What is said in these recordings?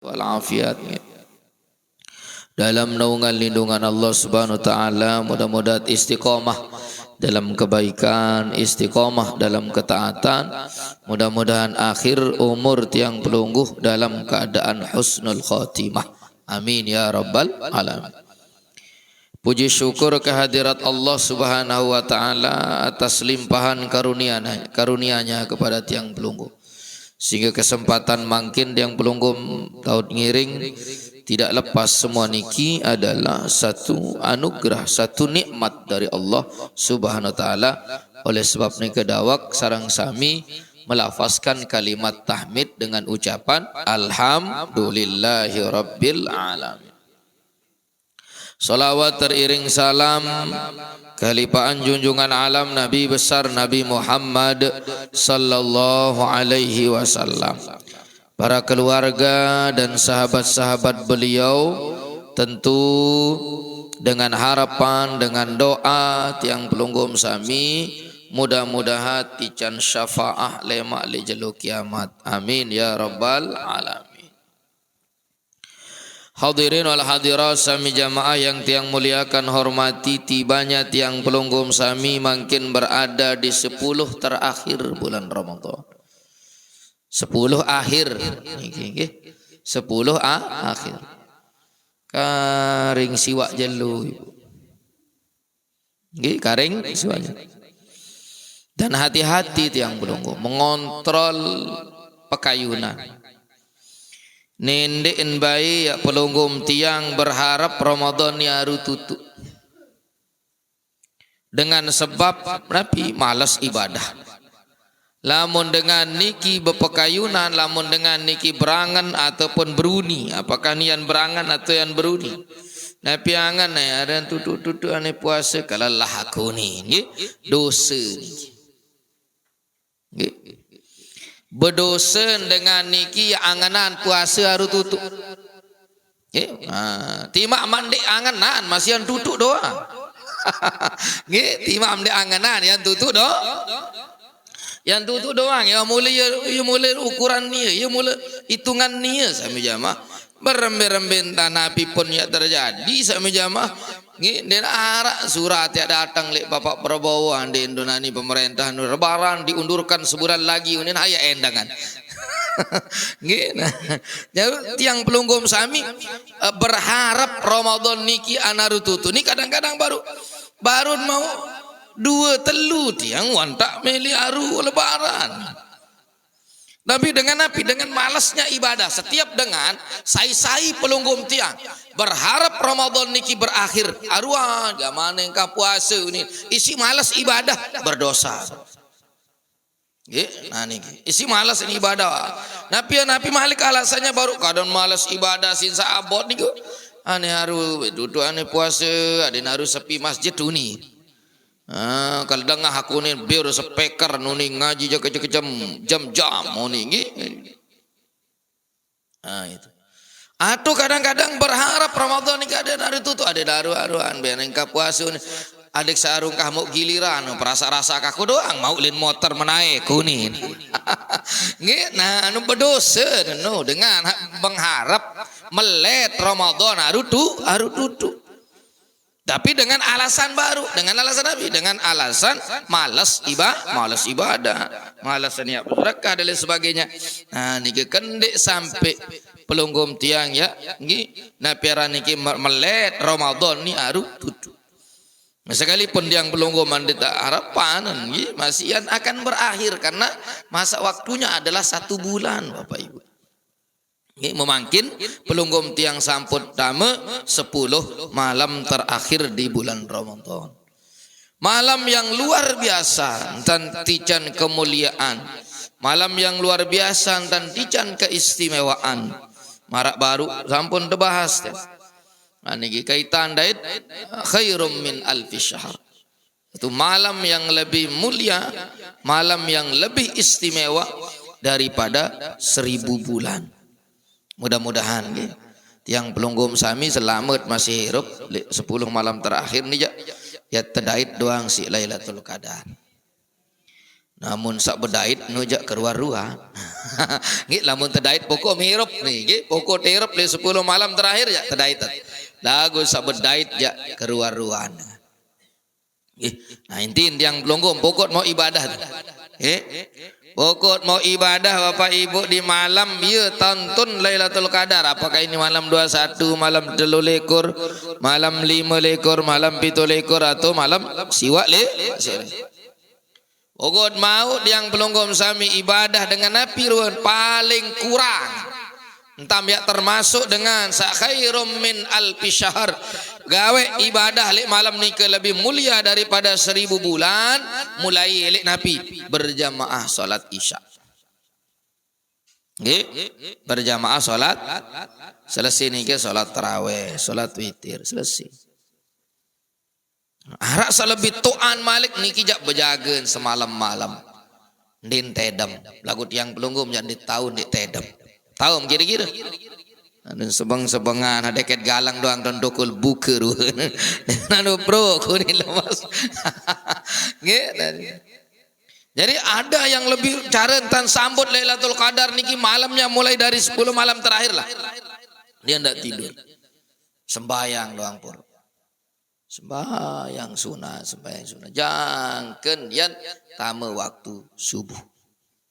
walafiat dalam naungan lindungan Allah Subhanahu wa taala. Mudah-mudahan istiqomah dalam kebaikan, istiqomah dalam ketaatan, mudah-mudahan akhir umur tiang pelungguh dalam keadaan husnul khotimah. Amin ya rabbal alamin. Puji syukur kehadirat Allah Subhanahu wa taala atas limpahan karunia-Nya kepada tiang pelungguh, sehingga kesempatan mangkin tiang pelungguh tahun ngiring tidak lepas semua niki adalah satu anugerah, satu nikmat dari Allah Subhanahu wa taala. Oleh sebab niki dawak sarang sami melafazkan kalimat tahmid dengan ucapan alhamdulillahirabbil alamin. Salawat teriring salam kelipaan junjungan alam Nabi besar Nabi Muhammad sallallahu alaihi wasallam, para keluarga dan sahabat-sahabat beliau, tentu dengan harapan, dengan doa tiang pelunggum sami mudah-mudahan tican syafaah lemak li jelu kiamat. Amin ya rabbal alamin. Hadirin wal hadirat sami jamaah yang tiang muliakan hormati, tibanya tiang pelunggum sami makin berada di 10 terakhir bulan Ramadan. 10 akhir, 10 akhir. Karing siwak jelu, karing siwaknya. Dan hati-hati tiang pelungguh mengontrol pekayunan. Nendein bayi ya pelunggum tiang berharap Ramadan ya haru tutup dengan sebab Nabi malas ibadah. Lamun dengan niki bepekayunan, lamun dengan niki berangan ataupun beruni, apakah nian berangan atau yang beruni? Nabi angan ya ada tutu-tutu ane puasa kalau lah aku ni dosa ni. Berdosa dengan niki anganan puasa haru tutup. Timak mandi anganan masih yang tutup doang. Timak mandi anganan yang tutup doang. Yang tutup doang. Ya mulai ukuran ni, ya mulai hitungan ni sami jamaah. Berembe-rembe Nabi pun ya terjadi sami jamaah. Dan arak surat ya datang lek Bapak Prabowo di Indonesia pemerintahan lebaran diundurkan sebulan lagi unin aya endangan. Jadi tiang pelunggum sami berharap Ramadan niki anaru tutu ni kadang-kadang baru mau 2-3 tiang wantak meli aru lebaran. Tapi dengan malasnya ibadah, setiap dengan sai pelunggum tiang berharap Ramadan niki berakhir, aruan gamane engkau puasa ini isi malas ibadah berdosa. Nah niki isi malas ini ibadah. Nabi malik alasannya baru kadang malas ibadah sinsa abot niku. Ane haru duduk ane puasa, ade haru sepi masjid tuni. Kalau dengar aku ni biar speaker nuni ngaji jaga jam-jam nuni itu. Atau kadang-kadang berharap Ramadan ni ada dari tutu ada daru-aruan biar engkau puasa ni adik sarung kah mau giliran perasa-rasa kaku doang mau lin motor menaik kuning. Nah anu berdosa no dengan mengharap melet Ramadan haru tutu. Tapi dengan alasan baru, dengan alasan Nabi, dengan alasan malas ibadah, malas niat bersedekah dan lain sebagainya. Nah, niki kendek sampai pelunggum tiang ya, Nabi niki melet Ramadan ni aru tutu. Sekalipun tiang pelunggum mandita harapan, masih akan berakhir karena masa waktunya adalah 1 bulan, Bapak Ibu. Memangkin pelunggum tiang samput dame 10 malam terakhir di bulan Ramadan. Malam yang luar biasa dan tican kemuliaan. Malam yang luar biasa dan tican keistimewaan. Marak baru sampun dibahas. Niki kaitan dait khairum min alfi syahr. Itu malam yang lebih mulia, malam yang lebih istimewa daripada 1000 bulan. Mudah-mudahan tiang pelunggum sami selamat masih hidup 10 malam terakhir ni ya terdait doang si Lailatul Qadar. Namun sak bedait nujak keluar ruah. Nggih lamun terdait pokok mirup nih nggih pokok tirup di 10 malam terakhir ya terdait lagu sabedait ya keruar-ruan. Nah inti yang pelunggung pokok mau ibadah pokok mau ibadah Bapak Ibu di malam ya tonton Lailatul Qadar. Apakah ini malam 21, malam 23, malam 5, malam 7 atau malam siwa pokok mau yang pelunggum sami ibadah dengan Nabi ruan paling kurang entam ya termasuk dengan sakhairum min alfi syahr gawe ibadah lek malam ni ke lebih mulia daripada 1000 bulan mulai lek Nabi berjamaah salat isya nggih berjamaah salat selesai ni ke salat tarawih salat witir selesai. Arak salebih tuan Malik niki jak bejagen semalam malam din tedem lagu tiang pelunggum yang di tahun di tedem tahu kira-kira dan sebeng-sebengan ada deket galang doang dan dokul buker nanu bro kuning lemas jadi ada yang lebih cara tentang sambut Lailatul Qadar niki malamnya mulai dari 10 malam terakhir lah dia ndak tidur sembayang doang pur sembahyang sunat jangken yan tama waktu subuh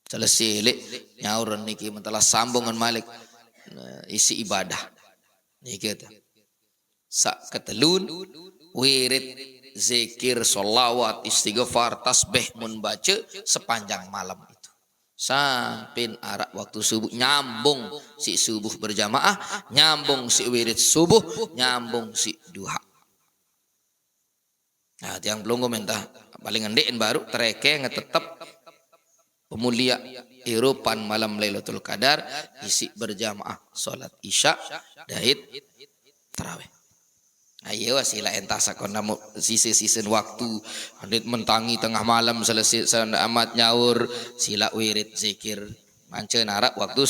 selesai lek nyauran niki mentelah sambungan Malik isi ibadah niki sak ketelun wirid zikir sholawat istighfar tasbih mun baca sepanjang malam itu sampai arak waktu subuh nyambung si subuh berjamaah nyambung si wirid subuh nyambung si duha. Nah, tiang pelunggu mentah paling ngendein baru tereke ngetetep pemulia irupan malam Lailatul Qadar isi berjamaah salat isya dait tarawih. Ayo sila entah sakona sisi-sisi waktu andit mentangi tengah malam selesai amat nyaur sila wirid zikir manca narak waktu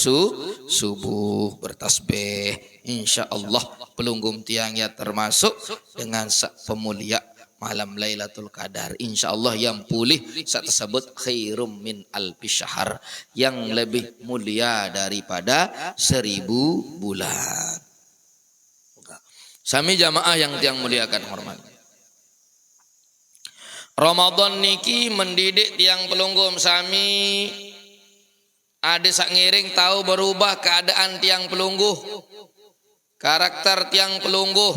subuh bertasbih insyaallah pelunggum tiang ya termasuk dengan pemulia malam Lailatul Qadar insyaallah yang pulih saat tersebut khairum min alfi syahr yang lebih mulia daripada 1000 bulan. Sami jamaah yang tiang muliakan hormat. Ramadan niki mendidik tiang pelunggum sami ada sak ngiring tahu berubah keadaan tiang pelungguh karakter tiang pelungguh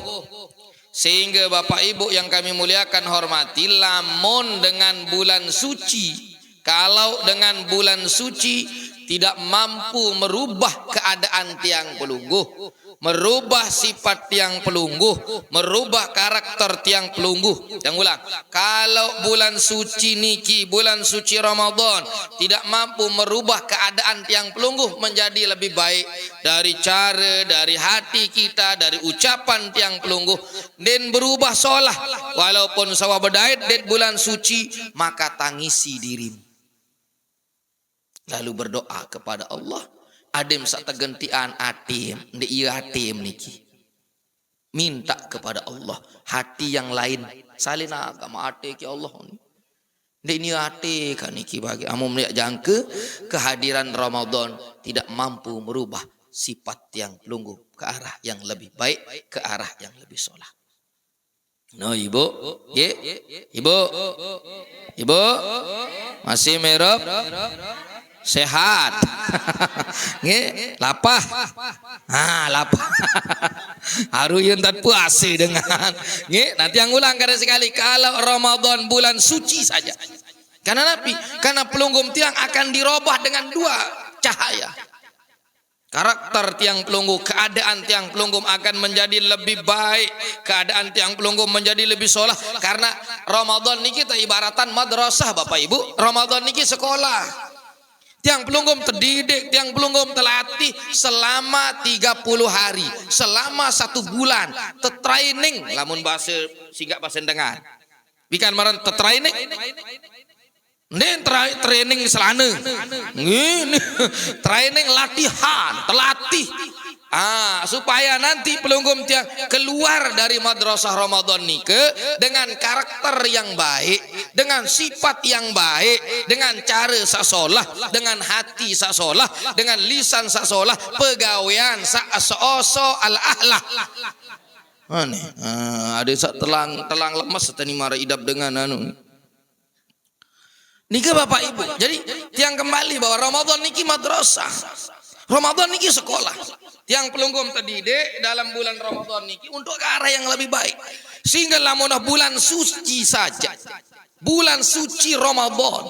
sehingga Bapak Ibu yang kami muliakan hormati lamun dengan bulan suci kalau dengan bulan suci tidak mampu merubah keadaan tiang pelungguh merubah sifat tiang pelungguh merubah karakter tiang pelungguh yang ulang kalau bulan suci niki bulan suci Ramadan tidak mampu merubah keadaan tiang pelungguh menjadi lebih baik dari cara dari hati kita dari ucapan tiang pelungguh dan berubah solah walaupun sawah berdait dan bulan suci maka tangisi dirimu lalu berdoa kepada Allah adem sak tegentian atim di iya atim niki minta kepada Allah hati yang lain salina agama ate ki Allah ni ini ate kan niki bagi amun melihat jangka kehadiran Ramadan tidak mampu merubah sifat yang pelungguh ke arah yang lebih baik ke arah yang lebih solah. No ibu ye ibu masih merop sehat nge lapah lapah haruyun dan puasi dengan nge nanti yang ulang kada sekali kalau Ramadan bulan suci saja karena Nabi karena pelunggum tiang akan dirubah dengan 2 cahaya karakter tiang pelungguh keadaan tiang pelunggum akan menjadi lebih baik keadaan tiang pelunggum menjadi lebih solah karena Ramadan ini kita ibaratan madrasah Bapak Ibu Ramadan ini sekolah tiang pelunggum terdidik, tiang pelunggum terlatih selama 30 hari, selama 1 bulan, tertraining, lamun bahasa sigak bahasa dengar. Bikan maran tertraining, nen training selana, ini training latihan, terlatih, Supaya nanti pelunggum tiang keluar dari madrasah Ramadan nike dengan karakter yang baik, dengan sifat yang baik, dengan cara sasolah, dengan hati sasolah, dengan lisan sasolah, pegawaian saoso al ahlah. Ada sak telang lemas tani mara idap dengan anu. Nike Bapak Ibu. Jadi tiang kembali bahwa Ramadan niki madrasah. Ramadan niki sekolah. Yang pelunggum terdidik dalam bulan Ramadan niki untuk ke arah yang lebih baik. Sehingga lamunah bulan suci saja, bulan suci Ramadan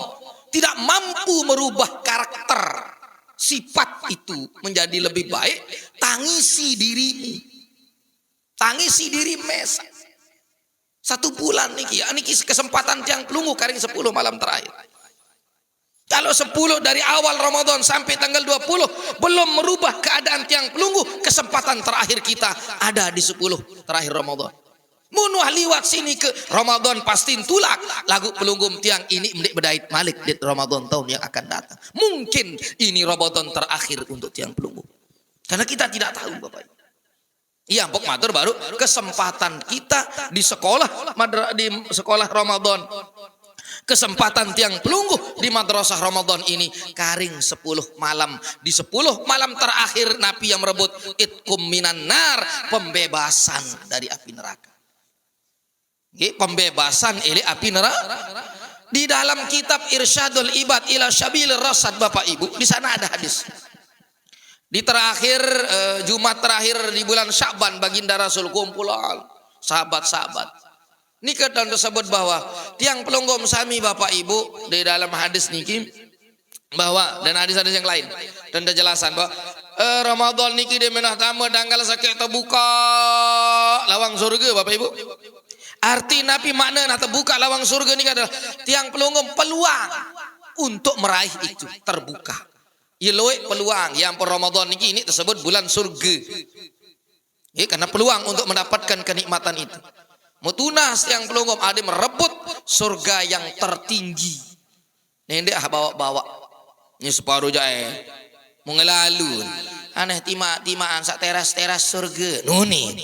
tidak mampu merubah karakter sifat itu menjadi lebih baik, tangisi dirimu. Tangisi diri mesa. 1 bulan niki, niki kesempatan tiang pelunggu karing 10 malam terakhir. Kalau 10 dari awal Ramadan sampai tanggal 20 belum merubah keadaan tiang pelunggu, kesempatan terakhir kita ada di 10 terakhir Ramadan. Munuh liwat sini ke Ramadan pasti tulak lagu pelunggum tiang ini mendik bedait malik di Ramadan tahun yang akan datang. Mungkin ini Ramadan terakhir untuk tiang pelunggu. Karena kita tidak tahu Bapak Ibu. Iya, Pok Matur baru kesempatan kita di sekolah Ramadan. Kesempatan tiang pelunggu di madrasah Ramadan ini karing 10 malam. Di 10 malam terakhir Nabi yang merebut itkum minan nar, pembebasan dari api neraka. Pembebasan dari api neraka. Di dalam kitab Irsyadul Ibad ila Syabilir Rasyad Bapak Ibu, di sana ada hadis. Di terakhir Jumat terakhir di bulan Sya'ban baginda Rasul kumpulan sahabat-sahabat. Ini kadang tersebut bahwa tiang pelunggum sami Bapak Ibu di dalam hadis niki bahwa dan hadis-hadis yang lain dan ada jelasan bahwa Ramadan niki di menah tamu tanggal sakit terbuka lawang surga Bapak Ibu. Arti Nabi makna nak terbuka lawang surga ini adalah tiang pelunggum peluang untuk meraih itu terbuka. Iloe peluang yang per Ramadan niki ini tersebut bulan surga. Karena peluang untuk mendapatkan kenikmatan itu. Mutunas yang pelunggum ada merebut surga yang tertinggi. Nende bawa-bawa. Ini separuh jae. Mengelalu. Aneh timaan sak teras surga. Nuni.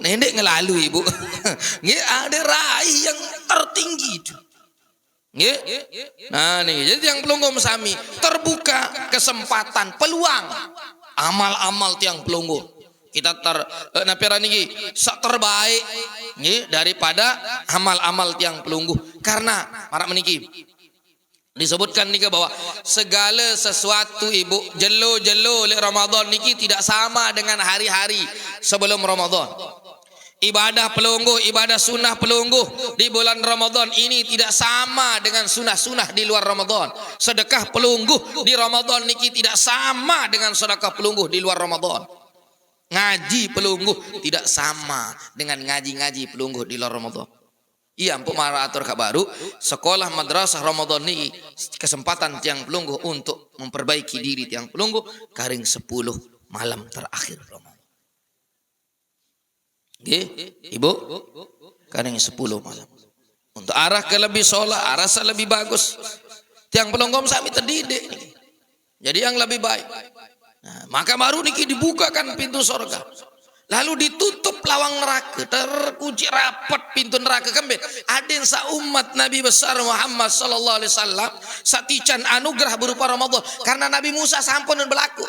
Nende ngelalu Ibu. Ada raih yang tertinggi itu. Nah nih, jadi yang pelunggum sami terbuka kesempatan peluang amal-amal tiang pelunggum. Kita napira niki sak terbaik daripada amal-amal tiang pelunggu. Karena para meniki disebutkan nika bahwa segala sesuatu Ibu jelo-jelo le Ramadan niki tidak sama dengan hari-hari sebelum Ramadan. Ibadah pelunggu, ibadah sunnah pelunggu di bulan Ramadan ini tidak sama dengan sunnah-sunnah di luar Ramadan. Sedekah pelunggu di Ramadan niki tidak sama dengan sedekah pelunggu di luar Ramadan. Ngaji pelunggu tidak sama dengan ngaji-ngaji pelunggu di luar Ramadan. Iya, empuk mara atur kabaru sekolah madrasah Ramadan ini kesempatan tiang pelunggu untuk memperbaiki diri tiang pelunggu karing 10 malam terakhir Ramadan. Ibu, karing 10 malam. Untuk arah ke lebih sholat, arah lebih bagus. Tiang pelunggu sami terdidik. Jadi yang lebih baik. Nah, maka baru niki dibukakan pintu surga. Lalu ditutup lawang neraka, terkunci rapat pintu neraka kembali. Adin sa umat Nabi besar Muhammad sallallahu alaihi wasallam satican anugerah berupa Ramadan karena Nabi Musa sampun berlaku.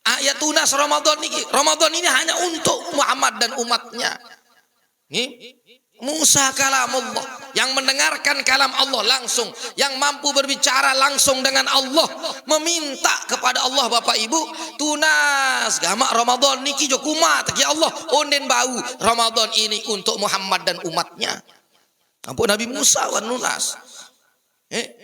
Ayat tunas Ramadan niki. Ramadan ini hanya untuk Muhammad dan umatnya. Musa kalamullah yang mendengarkan kalam Allah langsung, yang mampu berbicara langsung dengan Allah, meminta kepada Allah Bapak Ibu tunas gama Ramadan niki jo kumat ya Allah onden bau Ramadan ini untuk Muhammad dan umatnya. Ampun Nabi Musa wan nunas.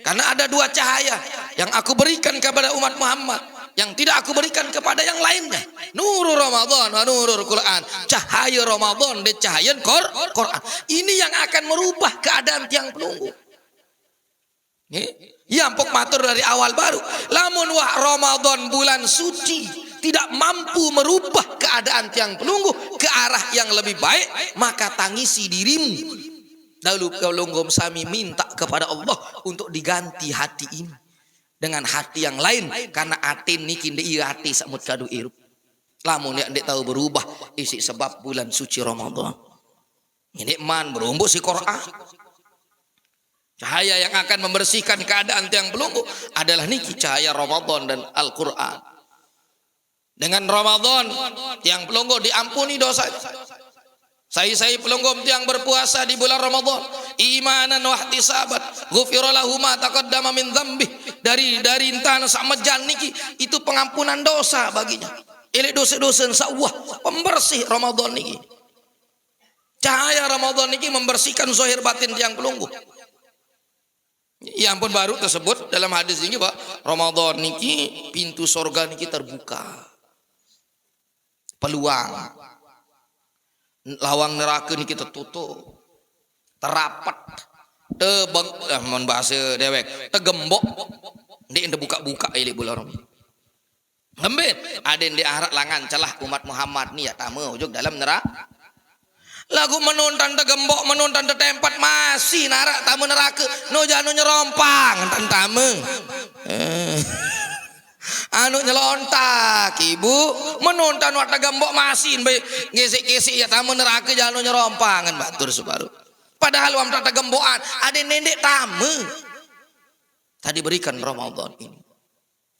Karena ada 2 cahaya yang aku berikan kepada umat Muhammad yang tidak aku berikan kepada yang lainnya. Nurul Ramadan wa nurul Quran. Cahaya Ramadan dan cahaya Quran. Ini yang akan merubah keadaan tiang pelunggu. Ya empuk matur dari awal baru. Lamun wah Ramadan bulan suci tidak mampu merubah keadaan tiang pelunggu ke arah yang lebih baik, maka tangisi dirimu. Lalu pelunggu sami minta kepada Allah untuk diganti hati ini dengan hati yang lain, karena hati niki ndeu hati samut kadu irup. Lamun ndak tahu berubah isi sebab bulan suci Ramadan. Ini man berumbuk si Quran. Cahaya yang akan membersihkan keadaan tiang pelunggu adalah niki cahaya Ramadan dan Al-Quran. Dengan Ramadan tiang pelunggu diampuni dosa. Saya pelunggu tiang berpuasa di bulan Ramadan imanan wa ihtisaban ghufira lahu ma taqaddama min dzambih dari entana samejan niki itu pengampunan dosa baginya. Ini dosa-dosa insya-Allah pembersih Ramadan niki. Cahaya Ramadan niki membersihkan zahir batin tiang pelunggu. Ya ampun baru tersebut dalam hadis ini Pak, Ramadan niki pintu surga niki terbuka. Peluang. Lawang neraka niki tertutup. Terapat. Tebeng mun bahasa dewek, tegembok. Ndik ende buka-buka ili bulan Ramadan. Lembet, aden di akhirat langan celah umat Muhammad ni ya tamu ujug dalam neraka. Lagu menonton tegembok menonton tempat masih narak tamu neraka no janu nyerompang enten tamu anu nyelontak ibu menonton wat tegembok masih gesek-gesek ya tamu neraka janu nyerompang kan batur sebaru padahal wam tegembokan ada nendek tamu tadi berikan Ramadan ini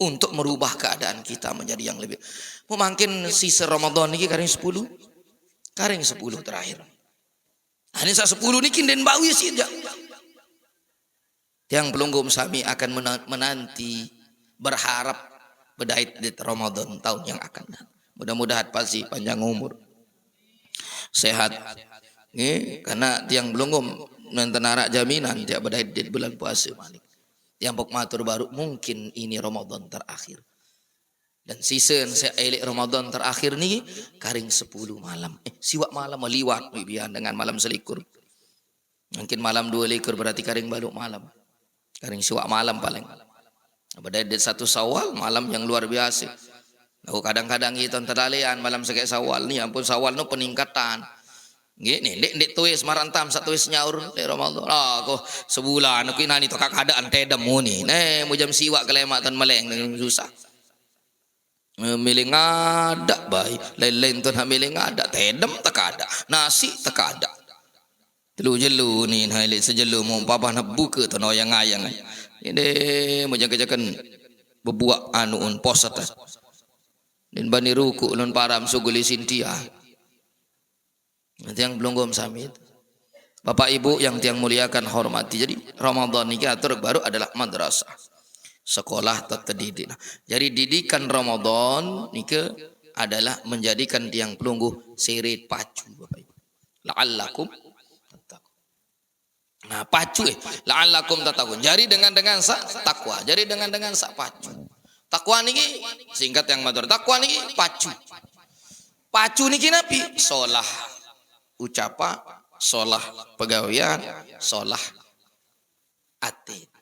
untuk merubah keadaan kita menjadi yang lebih mungkin sisa Ramadan ini karena 10 Karing 10 terakhir. Ini 10 ini kinden bawi sih. Yang pelunggum sami akan menanti berharap bedait di Ramadan tahun yang akan datang. Mudah-mudahan pasti panjang umur. Sehat. Karena tiang pelunggum nonton arak jaminan tiap bedait di bulan puasa malik. Yang pok matur baru mungkin ini Ramadan terakhir. Dan season saya elik Ramadan terakhir nih karing 10 malam. Siwak malam meliwat biar dengan malam selikur. Mungkin malam 2 likur berarti karing baru malam. Karing siwak malam paling. Pada dari 1 Syawal malam yang luar biasa. Aku kadang-kadang itu teralian malam sekek Syawal nih ampun Syawal no peningkatan. Gini dek tuis marantam satu tuis nyaur di Ramadan. Aku sebulan aku nani tokak keadaan tedem muni. Mu jam siwak kelemak tan meleng dengan susah. Milih ngada baik lain-lain tuh milih ngada tedem tak ada nasi tak ada telu jelu ni haile sejelu mau papa nak buka tu noyang ayang ini mau jaga-jagan bebuak anuun posat dan bani ruku lon param suguli sintia nanti yang belum gom samit Bapak Ibu yang tiang muliakan hormati jadi Ramadan ini atur baru adalah madrasah sekolah terdidik. Jadi didikan Ramadan nike adalah menjadikan tiang pelunggu sirit pacu Bapak Ibu. La'allakum tattaqun. Nah, pacu la'allakum tattaqun. Jadi dengan sa takwa. Jadi dengan sa pacu. Takwa niki singkat yang matur. Takwa niki pacu. Pacu niki napi solah ucapa, solah pegawean, solah ati.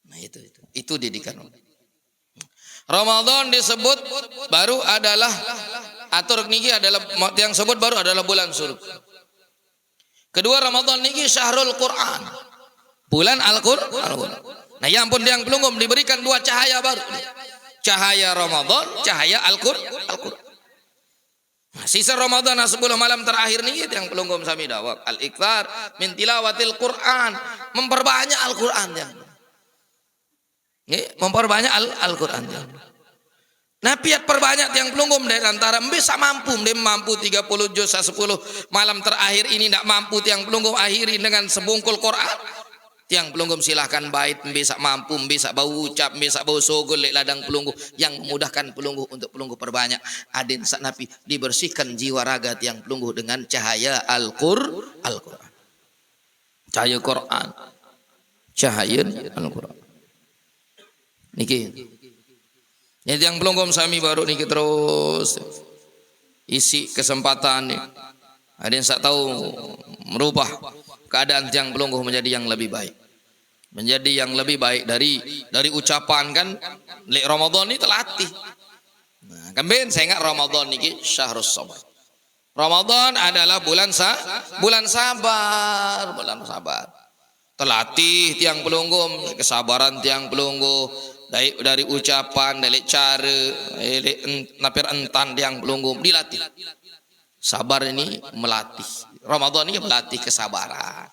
Nah itu didikan. Ramadan disebut baru adalah atur niki adalah yang sebut baru adalah bulan surga. Kedua Ramadan niki syahrul Quran. Bulan Al-Quran. Nah yang pun yang pelunggum diberikan 2 cahaya baru. Cahaya Ramadan, cahaya Al-Quran. Nah, sisa Ramadan 10 malam terakhir niki yang pelunggum sami dawak al-iktsar min tilawatil Quran, memperbanyak Al-Quran ya. Memperbanyak Al-Quran. Nah piat perbanyak yang pelunggum dari antara bisa mampu 30 juz 10 malam terakhir ini tidak mampu yang pelunggum akhiri dengan sebungkul Quran. Yang pelunggum silahkan bait bisa mampu bisa bau ucap bisa bau sogol lek ladang pelunggu yang memudahkan pelunggu untuk pelunggu perbanyak. Adin sak napi dibersihkan jiwa raga tiang pelunggu dengan cahaya Al-Quran. Cahaya Quran. Cahaya Al-Quran. Niki. Jadi yang pelunggum sami baru niki terus isi kesempatan nih. Ada yang tak tahu merubah keadaan tiang pelunggu menjadi yang lebih baik. Menjadi yang lebih baik dari ucapan kan lek Ramadan ini terlatih. Nah, kan ben saya ingat Ramadan niki syahrus sabar. Ramadan adalah bulan sabar. Terlatih tiang pelunggu, kesabaran tiang pelunggu. dari ucapan, dari cara, napir entan yang pelunggu dilatih. Sabar ini melatih. Ramadan ini melatih kesabaran.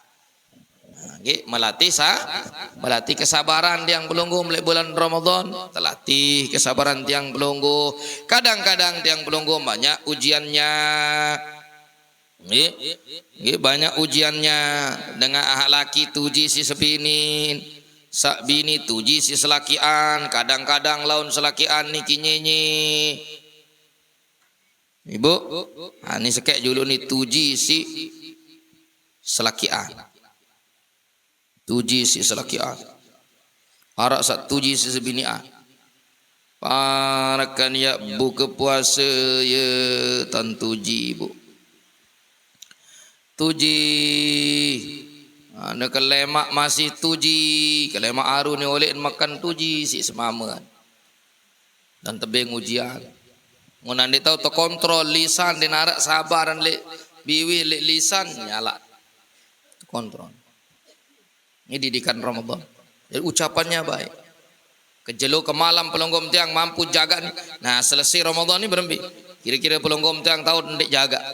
Melatih kesabaran tiang pelunggu mulai bulan Ramadan, terlatih kesabaran tiang pelunggu. Kadang-kadang tiang pelunggu banyak ujiannya. Banyak ujiannya dengan ahak laki tuji si sepinin, sak bini tuji si selakian, kadang-kadang laun selakian niki nyenyi. Ibu, ini sekek dulu nih tuji si selakian. Tuji si selakian. Harap sak tuji si sebinian. Parakan ya buka puasa ya tan tuji ibu. Tuji. Ada kelemak masih tuji. Kelemak aru ni oleh makan tuji si semama. Dan tebing ujian. Ngan dia tahu terkontrol lisan dia narak sabaran le biwi le lisan nyala. Kontrol. Ini didikan Ramadan. Jadi ucapannya baik. Kejelo ke malam pelonggom tiang mampu jaga. Nah selesai Ramadan ini berhenti. Kira-kira pelonggom tiang tahu ndik jaga.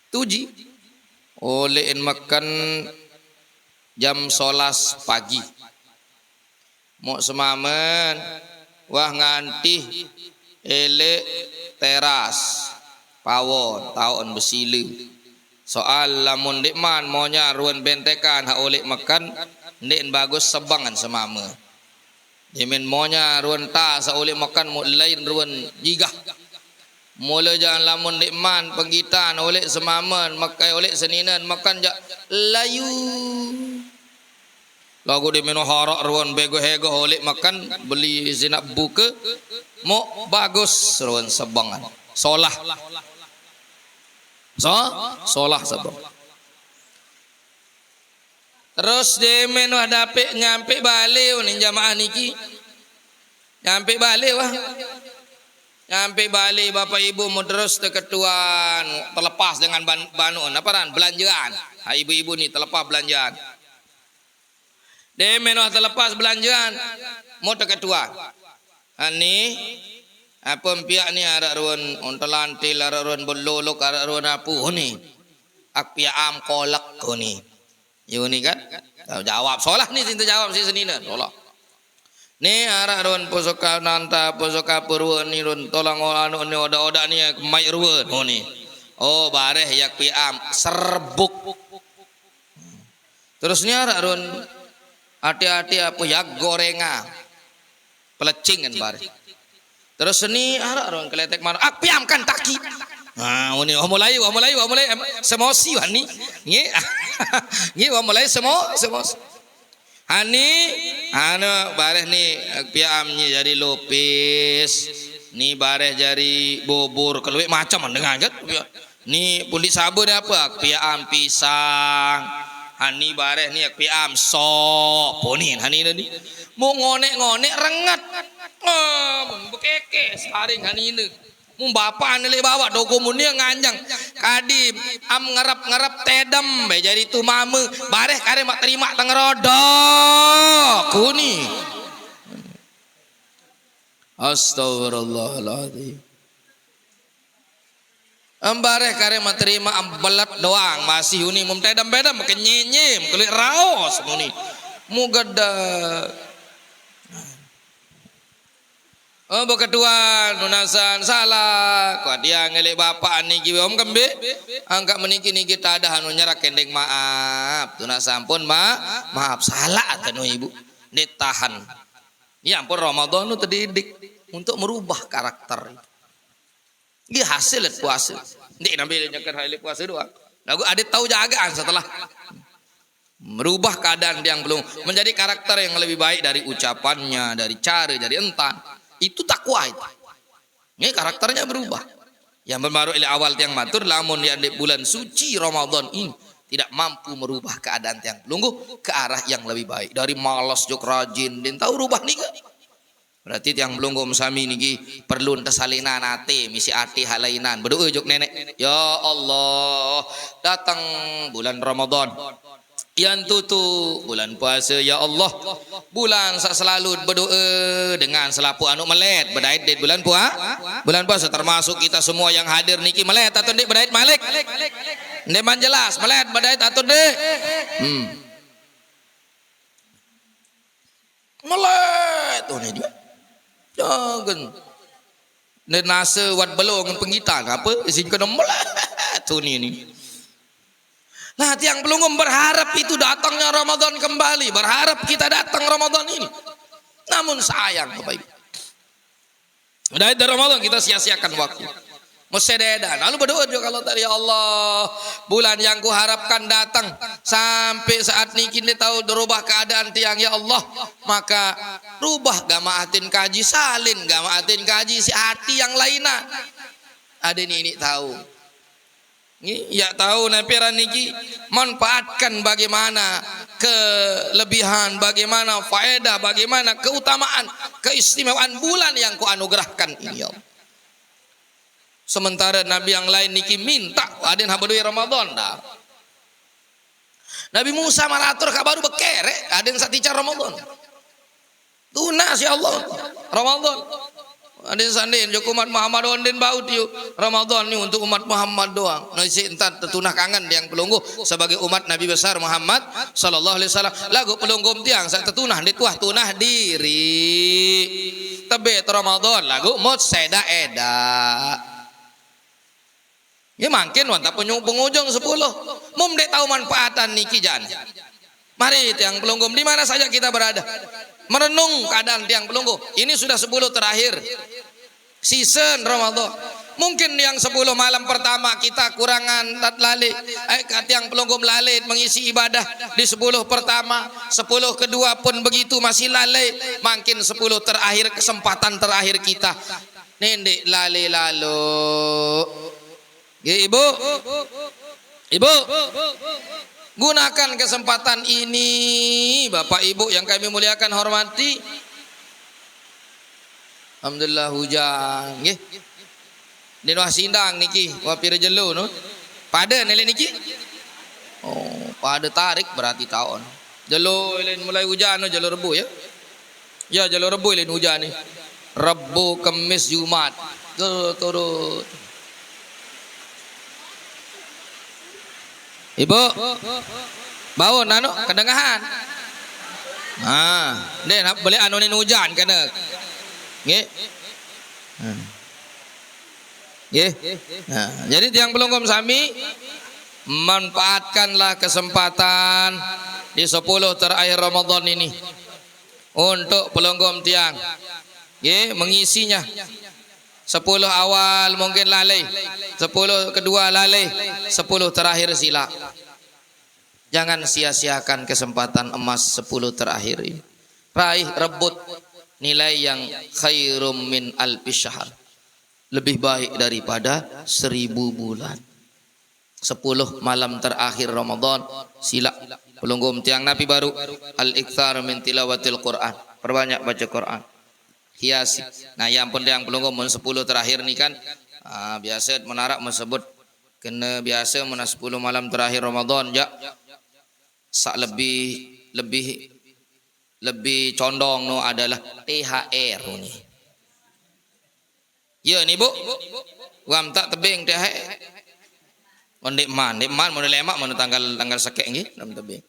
Tuji. Olehin makan jam 11 pagi. Mau semamen. Wah nganti ele teras. Pawon tahun bersilu. Soal lamun dikman maunya ruan bentekan hak oleh makan ndik bagus sebangan semama. Dimin maunya ruan ta sa oleh makan mu lain ruan jigah. Mula jangan lamun dikman penggitan oleh semaman makai oleh seninan makan jak layu. Lagu dimin harak ruan bego-hego oleh makan beli zinak buka mau bagus ruan sebangan. Solah. Solah sabang. Terus demen wah dapik nyampe balik ni jamaah niki. Nyampe balik wah. Nyampe balik bapak ibu mau terus ketuan terlepas dengan banuan apa ran belanjaan. Ha, ibu-ibu ni terlepas belanjaan. Demen wah terlepas belanjaan mau ketuan. Ani apa pihak ni arak ruan ontalantil arak ruan bololok arak ruan apa ni ak pihak am kolak ko ni yo ni kan jawab solah ni tinta jawab si senina solah ni arak ruan posoka nanta posoka ruan ni ruan tolang anu ni oda-oda ni mai ruan ni oh bareh yak pihak am serbuk terus ni arak ruan hati-hati apa yak gorengan pelecingan bareh. Terus ni arak orang keletek mana? Ak piam kan taki. Ah, ini mulai semosi wani. Ni mulai semosi. Hani anu bareh ni piam ni jadi lopis. Ni bareh jadi bubur keluik macam dengan kan. Ni pundi sabun apa? Piam pisang. Hani bareh ni piam sop. Ponin hani ni. Mu ngonek-ngonek rengat. Bekeke saring hanine mun bapa ane le bawa dokumennya nganjang kadim am ngarap-ngarap tedem be jadi tu mama bareh kare mak terima tengerodok kuni astagfirullahaladzim ambareh kare mak terima am belat doang masih uni mum tedem-bedem kenyenyem kulit raos muni mu gada. Oh beketuan nunasan salah kau dia ngelek bapak ni kiwe om kembe angkat meniki ni kita ada hanu nyerah kendeng maaf tunasan pun maaf salah tanu ibu ditahan ya ampun Ramadan nu terdidik untuk merubah karakter dia hasil puasa ndik nabi nyakar hasil puasa doang lagu ada tahu jagaan setelah merubah keadaan yang belum menjadi karakter yang lebih baik dari ucapannya dari cara dari entan. Itu takwa itu. Ini karakternya berubah. Yang baru ila awal tiang matur lamun yang di bulan suci Ramadan ini tidak mampu merubah keadaan tiang pelunggu ke arah yang lebih baik. Dari malas jok rajin dan tahu rubah nih kan. Berarti tiang pelunggu sami niki perlu tesalinan ate misi ate halainan berdoa jok nenek. Ya Allah, datang bulan Ramadan. Yang tutup bulan puasa ya Allah. Bulan sak selalu berdoa dengan selapu anu melet berdait di bulan puasa termasuk kita semua yang hadir niki melet atau ndik berdait malik. Ndeman jelas melet berdait atau ndik? Melet tuh ni dia. Jangan. Nek nasa wat belong pengitan apa isin kena melet tuh ni. Nah, tiang pelunggum berharap itu datangnya Ramadan kembali, berharap kita datang Ramadan ini. Namun sayang Bapak Ibu. Dari Ramadan kita sia-siakan waktu. Musededan. Lalu berdoa juga kalau tadi ya Allah, bulan yang kuharapkan datang sampai saat ini kita tahu berubah keadaan tiang ya Allah, maka rubah gamaatin kaji salin, gamaatin kaji si hati yang lainnya. Ada ini tahu. Ya tahu napiran niki manfaatkan bagaimana kelebihan, bagaimana faedah, bagaimana keutamaan, keistimewaan bulan yang ku anugerahkan ini ya. Sementara nabi yang lain niki minta aden habadui Ramadan dah. Nabi Musa maratur kabaru bekere aden saticar Ramadan. Tunas ya Allah Ramadan. Adin sandin joko umat Muhammad ondin baut yuk Ramadan ni untuk umat Muhammad doang. Nasi entar tetunah kangen yang pelungguh sebagai umat Nabi besar Muhammad sallallahu alaihi wasallam. Lagu pelunggum tiang sak tetunah dituah tunah diri. Tebet Ramadan lagu mot seda eda. Ya makin wanta penghujung 10. Mum dek tahu manfaatan niki jan. Mari tiang pelunggum di mana saja kita berada. Merenung keadaan tiang pelungguh. Ini sudah 10 terakhir season Ramadan. Mungkin yang 10 malam pertama kita kurangan lalai. Tiang pelungguh lalai mengisi ibadah di 10 pertama. 10 kedua pun begitu masih lalai. Makin 10 terakhir kesempatan terakhir kita. Nendek lalai lalu. Ibu. Gunakan kesempatan ini Bapak Ibu yang kami muliakan hormati. Alhamdulillah hujan nggih. Dino sindang niki wapi rejelu no. Pada nilai niki. Oh, pada tarik berarti tahun. Jelo lain mulai hujan no jelo Rebu ya. Ya jelo Rebu lain hujan ni. Rebu, Kamis, Jumat. Turut. Ibu, bangun anu kedengahan. Deh nak boleh anu ni hujan kena. Nggih. Nggih. Nah, jadi tiang pelunggum sami manfaatkanlah kesempatan di 10 terakhir Ramadan ini untuk pelunggum tiang. Nggih, mengisinya. 10 awal mungkin lalai, 10 kedua lalai, 10 terakhir sila. Jangan sia-siakan kesempatan emas 10 terakhir ini. Raih, rebut nilai yang khairum min alfi syahr. Lebih baik daripada 1000 bulan. 10 malam terakhir Ramadan sila. Pelunggum tiang Nabi baru al-ikthar min tilawatil Quran. Perbanyak baca Quran. Hiasi. Nah, yang pun yang pelunggum 10 terakhir ni kan biasa menarak menyebut kena biasa mana 10 malam terakhir Ramadan ja sak lebih condong no adalah THR ni. Ya ni Bu. Wam tak tebing THR. Ondek man mun lemak mun tanggal sekek nggih dalam tebing.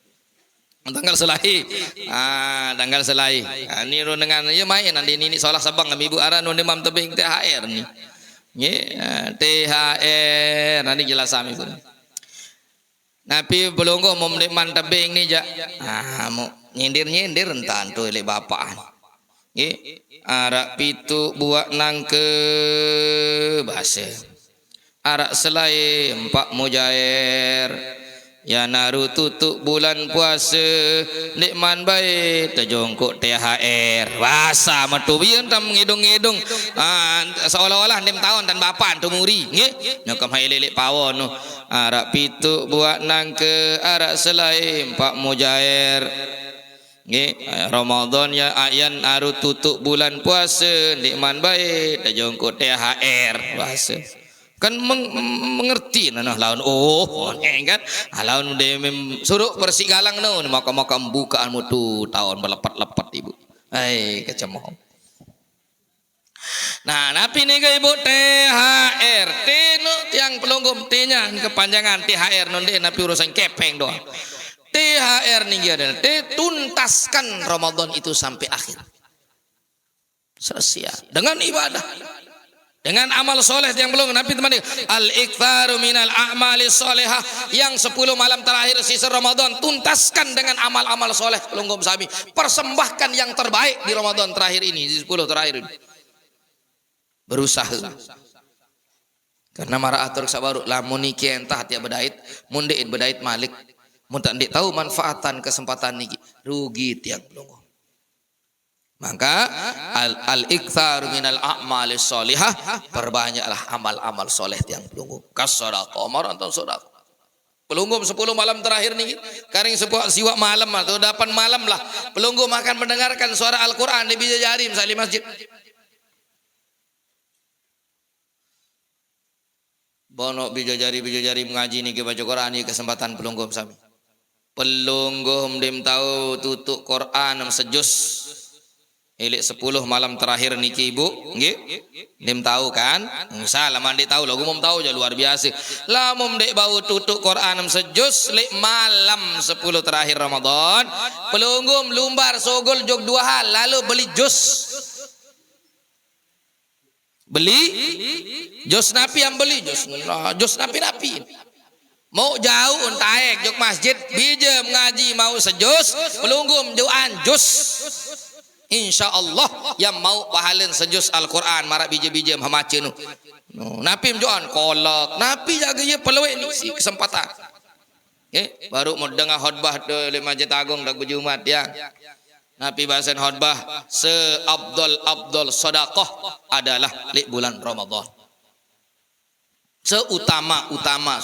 Tanggal selai. Tanggal selai. Ni dengan ya main nanti ini solah Sabang kami Ibu Ara nu demam tebing THR ni. Nggih, THR nanti jelas sami pun. Napi pelungguh mau man tebing ni ja. Mau nyindir entan tu lek bapak. Nggih, arak pitu buak nangke bahasa. Arak selai 4 mujair. Ya naru tutup bulan puasa nikman baik terjongkok THR wasa metu bian tam ngidung-ngidung seolah-olah nem tahun dan bapan tu muri nggih nyokam hai lelek pawon no arak pitu buat nangke arak selai 4 mujair nggih Ramadan ya ayan naru tutup bulan puasa nikman baik terjongkok THR wasa kan mengerti nah lawan kan lawan dia suruh bersih galang no maka bukaan mutu tahun berlepat-lepat ibu kecemooh. Nah napi nih ke ibu THR T no tiang pelunggum T nya kepanjangan THR non deh napi urusan kepeng doang. THR nih adalah T tuntaskan Ramadan itu sampai akhir selesai dengan ibadah. Dengan amal soleh yang belum nabi teman al-iktharu minal a'mali solehah yang 10 malam terakhir sisa Ramadan tuntaskan dengan amal-amal soleh pelunggum sami persembahkan yang terbaik di Ramadan terakhir ini di 10 terakhir ini berusaha karena marah atur sabaru lamun niki entah tiap bedait mundein bedait malik mun tak tahu manfaatan kesempatan niki rugi tiap pelunggum. Maka al-iktsar minal a'mali sholihah perbanyaklah amal-amal soleh yang pelunggum kasodaqah marantan sodaqah pelunggum 10 malam terakhir nih karing sebuah siwak malam atau 8 malam lah pelunggum akan mendengarkan suara Al-Quran di Bijajari misalnya di masjid bono bijajari mengaji nih ke baca Quran ini kesempatan pelunggum sami pelunggum dim tahu tutuk Quran sejus Elik 10 malam terakhir niki ibu, nggih. Dim tahu kan? Salah mandi tahu lagu mum tahu aja luar biasa. Lamun dek bau tutuk Quran sejus lek malam 10 terakhir Ramadan, pelunggum lumbar sogol jog 2 hal lalu beli jus. Beli jus napi yang beli jus napi. Mau jauh untaek jog masjid bija mengaji mau sejus, pelunggum jauhan jus. Insya Allah yang mau pahalin sejus Al-Quran marak bija-bija hamaca nu. Napi menjuan kolak. Napi jaga ye pelawek ni si kesempatan. Baru mau dengar khutbah di Masjid Agung dak berjumat ya. Napi bahasan khutbah se-abdul sedekah adalah di bulan Ramadan. Seutama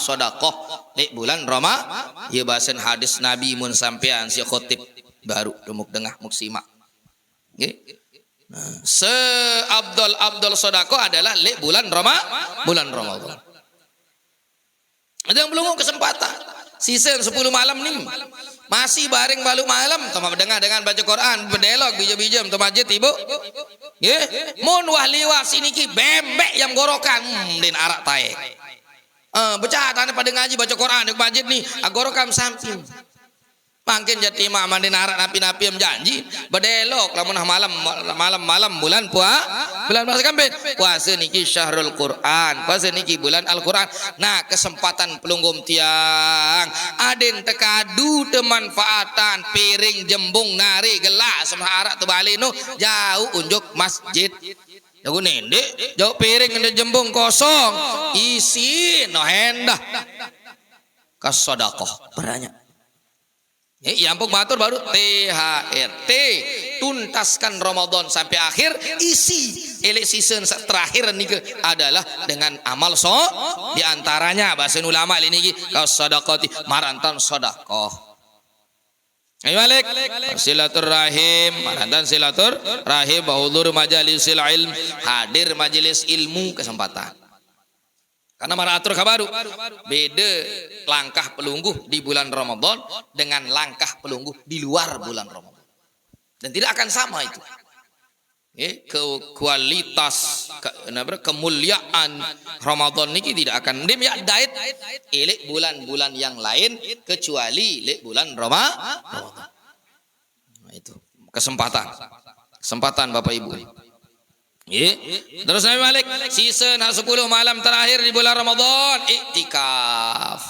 sedekah di bulan Ramadan. Ye bahasan hadis Nabi mun sampean si khotib baru demuk dengar muk simak. Se-abdul sodako adalah bulan Ramadan. Ada yang belum kesempatan. Season 10 malam nih masih bareng balu malam. Tama dengar dengan baca Quran berdialog bijam-bijam ke masjid ibu. Mun wahliwa sini ki bembek yang gorokan din arak tae. Baca tanda pada ngaji baca Quran di masjid nih agorokan samping. Mungkin jadi imam mandi narak napi-napi yang janji berdelok lamun malam bulan puasa kan puasa niki syahrul Quran puasa niki bulan Al-Quran. Nah kesempatan pelunggum tiang aden tekadu temanfaatan piring jembung nari gelas sama arak tu balik nu jauh unjuk masjid jauh nende jauh piring nende jembung kosong isi no hendah kasodaqah banyak. Ya ampun matur baru THR T tuntaskan Ramadan sampai akhir isi elek season terakhir nih adalah dengan amal diantaranya bahasa ulama ini kasadaqati marantan sedekah. Ayo balik silaturahim marantan silaturahim bahulur majalisil ilm hadir majelis ilmu kesempatan. Karena maratur kabaru beda langkah pelungguh di bulan Ramadan dengan langkah pelungguh di luar bulan Ramadan. Dan tidak akan sama itu. Kualitas kemuliaan Ramadan ini tidak akan dia dait elek bulan-bulan yang lain kecuali elek bulan Ramadan. Nah, itu kesempatan Bapak Ibu. Terus Nabi Malik season 10 malam terakhir di bulan Ramadan iktikaf.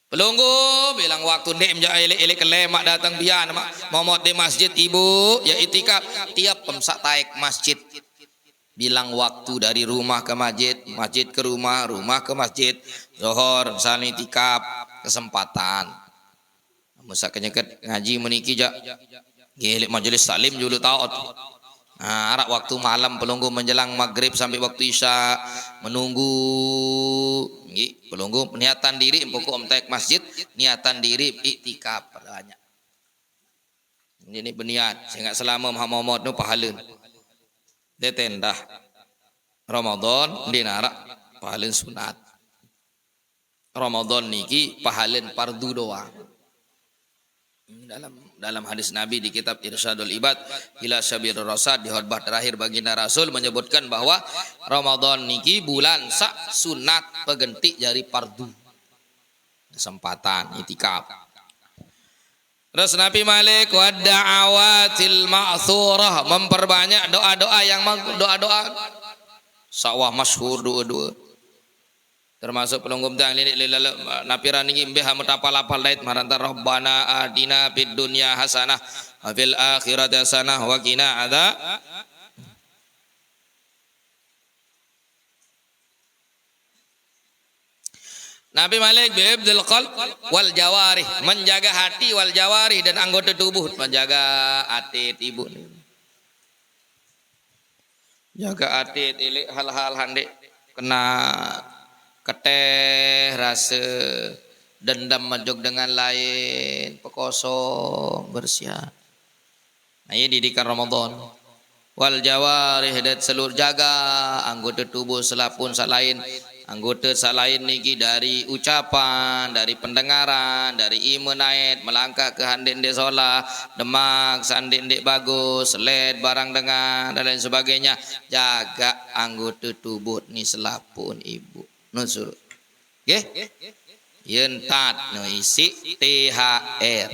Pelunggu bilang waktu ndek elek kelemak datang bian momot di masjid ibu ya iktikaf tiap pemsak taik masjid. Bilang waktu dari rumah ke masjid, masjid ke rumah, rumah ke masjid. Zuhur misalnya iktikaf kesempatan. Musa kenyeket ngaji meniki jak. Elek majelis taklim dulu taat. Nah, arak waktu malam pelunggu menjelang maghrib sampai waktu isya menunggu pelunggu niatan diri pokok omtek masjid niatan diri iktikaf banyak. Ini berniat saya nggak selama Muhammad nu pahalun. Dia tendah Ramadan di narak pahalen sunat. Ramadan niki pahalen fardu doang. Dalam hadis Nabi di kitab Irsyadul Ibad ila Syabirur Rasyad di khutbah terakhir baginda Rasul menyebutkan bahwa Ramadan niki bulan sak sunat pegenti jari fardu. Kesempatan itikaf. Terus Nabi Malik wa da'awatil ma'thurah, memperbanyak doa-doa yang doa-doa sawah masyhur doa-doa. Termasuk pelunggum tang linik lilala napiran niki mbeh mutapal-apal dait maranta rabbana adina fid dunya hasanah wa fil akhirati hasanah wa qina adza. Nabi Malik bi'ibdil qalb wal jawarih, menjaga hati wal jawarih dan anggota tubuh, menjaga hati ibu. Jaga hati ilik hal-hal handek kena keteh rasa dendam majok dengan lain pekosong bersiap. Nah ini didikan Ramadan. Wal jawarih dan seluruh jaga anggota tubuh selapun salain anggota salain niki dari ucapan, dari pendengaran, dari imanait melangkah ke handek dek solah, demak sandek dek bagus, led barang dengar dan lain sebagainya. Jaga anggota tubuh ni selapun ibu. Nusur, okay? Yentat no isi THR,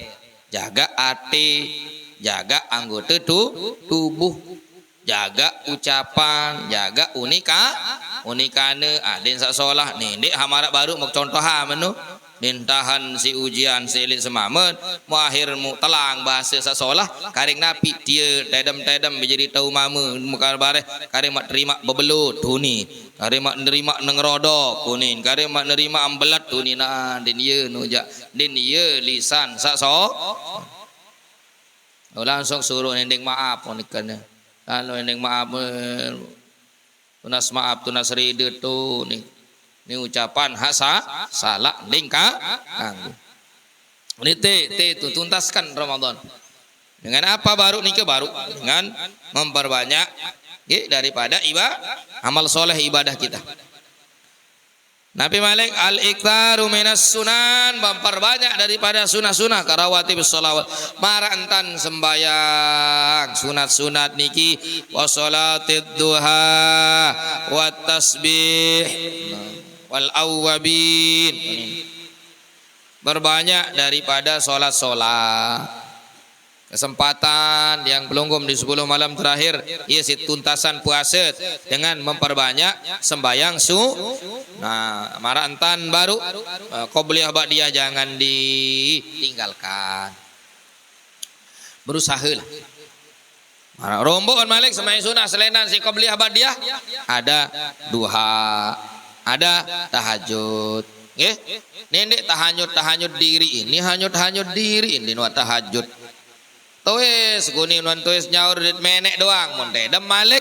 jaga hati, jaga anggota tubuh, jaga ucapan, jaga unikane. Den sak solah nih, dek hamarak baru mau contoh menu, den tahan si ujian si elit semamet, mu akhir mu telang bahasa sak solah, karing napi dia tedam menjadi tahu mama muka bareh, karing mak terima bebelut tuni. Kare mak nerima nengerodok kuning, kare mak nerima ambelat tunin nah den ye nujak den ye lisan sak so. Langsung suruh ending maaf onikane. Kalau ending maaf tunas maaf tunas ride tu nih. Ni ucapan hasa salah lingka kanggo. Ini te tuntaskan Ramadan. Dengan apa baru nih ke baru dengan memperbanyak daripada amal soleh ibadah kita. Nabi Malik al-iktharu minas sunan, memperbanyak daripada sunah-sunah karawatib sholawat, marantan sembayang sunat-sunat niki wa sholatid duha wa tasbih wal awwabin, berbanyak daripada sholat-sholat. Kesempatan yang pelunggum di 10 malam terakhir ia si tuntasan puasa dengan memperbanyak sembayang nah marantan baru qobliyah ba'diyah jangan ditinggalkan, berusaha lah. Rombongan Malik sembahyang sunah selainan si qobliyah ba'diyah ada duha, ada tahajud. Nendek tahanyut diri ini hanyut diri ini nuat tahajud. Toes guni nuan toes nyaur dit menek doang mun teh dem Malik.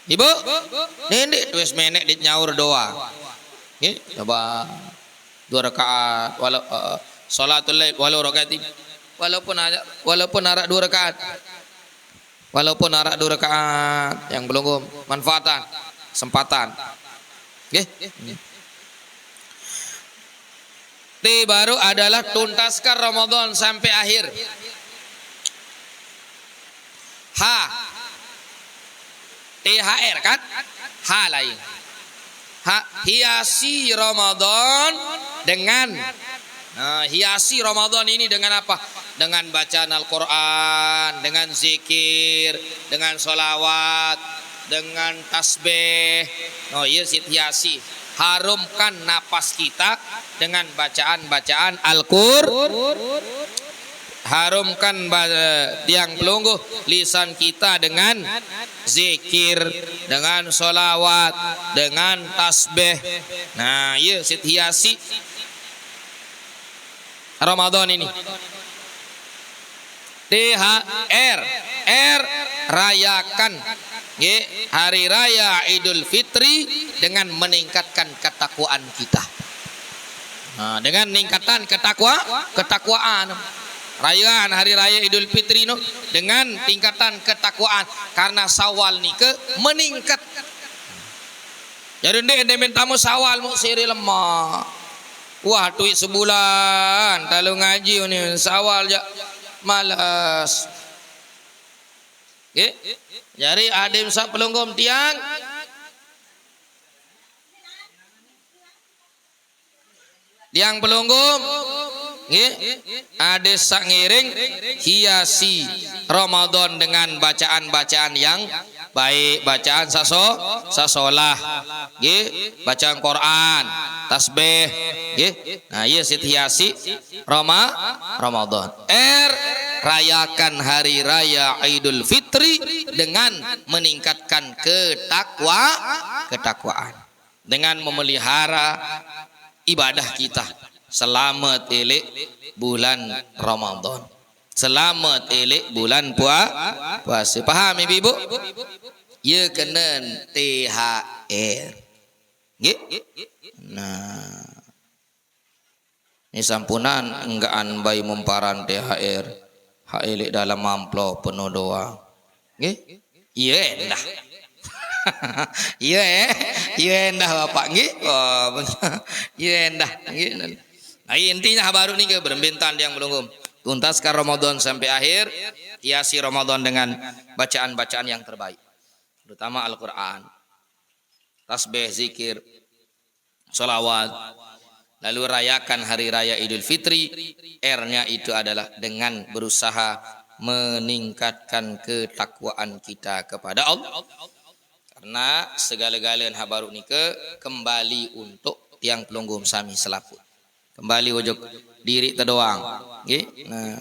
Ibu, nendek toes menek dit nyaur doang. Coba 2 rakaat walau salatul lail walau rakaat walaupun arak 2 rakaat. Walaupun arak 2 rakaat yang belum manfaatan, kesempatan. Nggih. Baru adalah tuntaskan Ramadan sampai akhir. THR kan? Lain. Hiasi Ramadan dengan hiasi Ramadan ini dengan apa? Dengan bacaan Al-Quran, dengan zikir, dengan sholawat, dengan tasbih. Hiasi. Harumkan napas kita dengan bacaan Al-Quran. Harumkan tiang pelungguh lisan kita dengan zikir, dengan sholawat, dengan tasbih. Nah, hiasi Ramadan ini. THR, rayakan hari raya Idul Fitri dengan meningkatkan ketakwaan kita. Dengan meningkatkan ketakwaan. Rayaan hari raya Idul Fitri dengan tingkatan ketakwaan karena Syawal nih meningkat. Jadi ndek mintamu sawal mu siri lemah. Wah duit sebulan kalau ngaji ni sawal je malas. Okay? Jadi adim sak pelunggum tiang pelunggum ada sak ngiring hiasi Ramadan dengan bacaan-bacaan yang baik, bacaan sasolah, bacaan Quran, tasbih, nah iya hiasi Ramadan. Rayakan hari raya Idul Fitri dengan meningkatkan ketakwaan, dengan memelihara ibadah kita. Selamat elek bulan Ramadan. Selamat elek bulan puasa. Paham ibu? Ya kena THR. Nggih? Nah. Ini sampunan enggaan bayi memparan THR. Hak elek dalam amplop penuh doa. Nggih? Iya dah. Iya endah bapak nggih. Oh, iya endah nggih. Nah, intinya baru nih ke berbentan yang belum tuntaskan Ramadan sampai akhir, hiasi Ramadan dengan bacaan-bacaan yang terbaik, terutama Al-Quran, tasbih, zikir, sholawat. Lalu rayakan hari raya Idul Fitri. R-nya itu adalah dengan berusaha meningkatkan ketakwaan kita kepada Allah. Karena segala-galanya baru nih ke kembali untuk tiang pelunggum sami selaput. Kembali ujung diri terdoang, nah,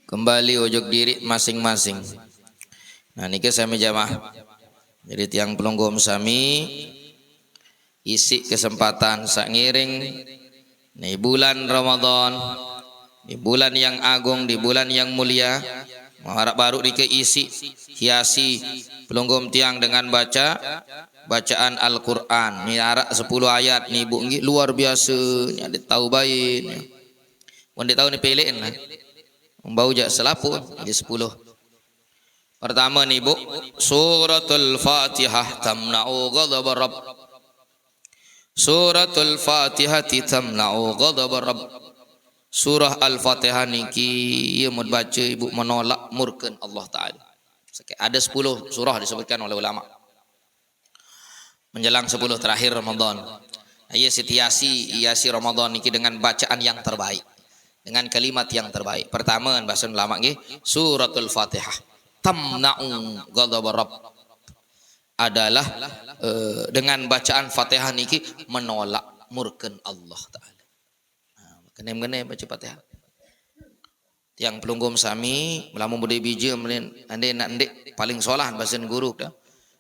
kembali ujung diri masing-masing. Nah niki sami jamaah. Jadi tiang pelunggum sami isi kesempatan sak ngiring nih bulan Ramadan, di bulan yang agung, di bulan yang mulia. Mengharap baru isi hiasi pelunggum tiang dengan bacaan Al-Quran. Ni arak 10 ayat ni bu luar biasa. Ni ada tahu baik ni. Mun dia tahu ni pelik lah. Membau jak selaput jadi 10. Pertama ni bu, suratul Fatihah tamna'u ghadab Rabb. Suratul Fatihah tamna'u ghadab Rabb. Surah Al-Fatihah niki ia membaca ibu menolak murka Allah Taala. Ada 10 surah disebutkan oleh ulama. Menjelang 10 terakhir Ramadan. Ia hiasi Ramadan niki dengan bacaan yang terbaik, dengan kalimat yang terbaik. Pertama bahasa ulama nggih, suratul Fatihah tamna'u ghadab Rabb adalah dengan bacaan Fatihah niki menolak murka Allah Taala. Kena baca Fatihah. Tiang pelunggum sami melamun bude bija ande nak ndek paling solah bahasa guru dah.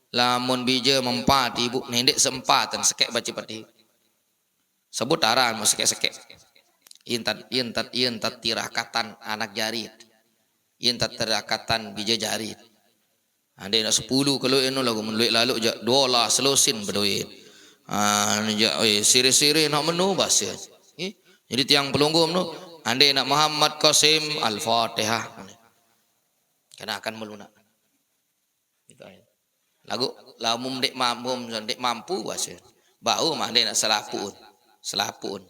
Lamun bija mempat ibu ndek seempatan sekek baca Fatihah. Sebut aran mu sekek-sekek. Intat tirakatan anak jarit. Intat tirakatan bija jarit. Ande nak 10 kalau eno lagu menduit lalu je $2 selusin berduit. Siri-siri nak menu bahasa. Jadi tiang pelunggum tu andai nak Muhammad Qasim Al-Fatihah kena akan melunak. Lagu lamun dek mampu bahasa. Bau mah andai nak selapun.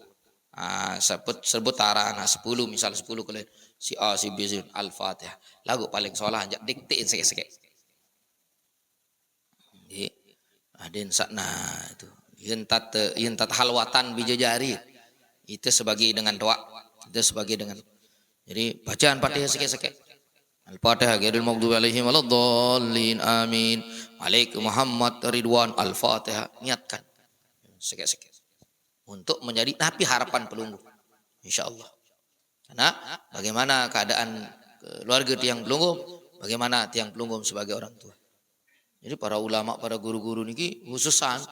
Sebut taran 10 misal 10 kalau si A si B Al-Fatihah. Lagu paling solah jak diktein sikit-sikit. Jadi aden sakna itu. Yentat halwatan bijajari. Itu sebagai dengan doa, itu sebagai dengan jadi bacaan Fatihah sikit-sikit. Al-Fatihah ghairil maghdubi alaihim waladdallin amin. Alaikum Muhammad Ridwan Al-Fatihah niatkan sikit-sikit untuk menjadi tapi harapan pelunggu insyaallah. Karena bagaimana keadaan keluarga tiang pelunggu, bagaimana tiang pelunggu sebagai orang tua. Jadi para ulama, para guru-guru niki khususan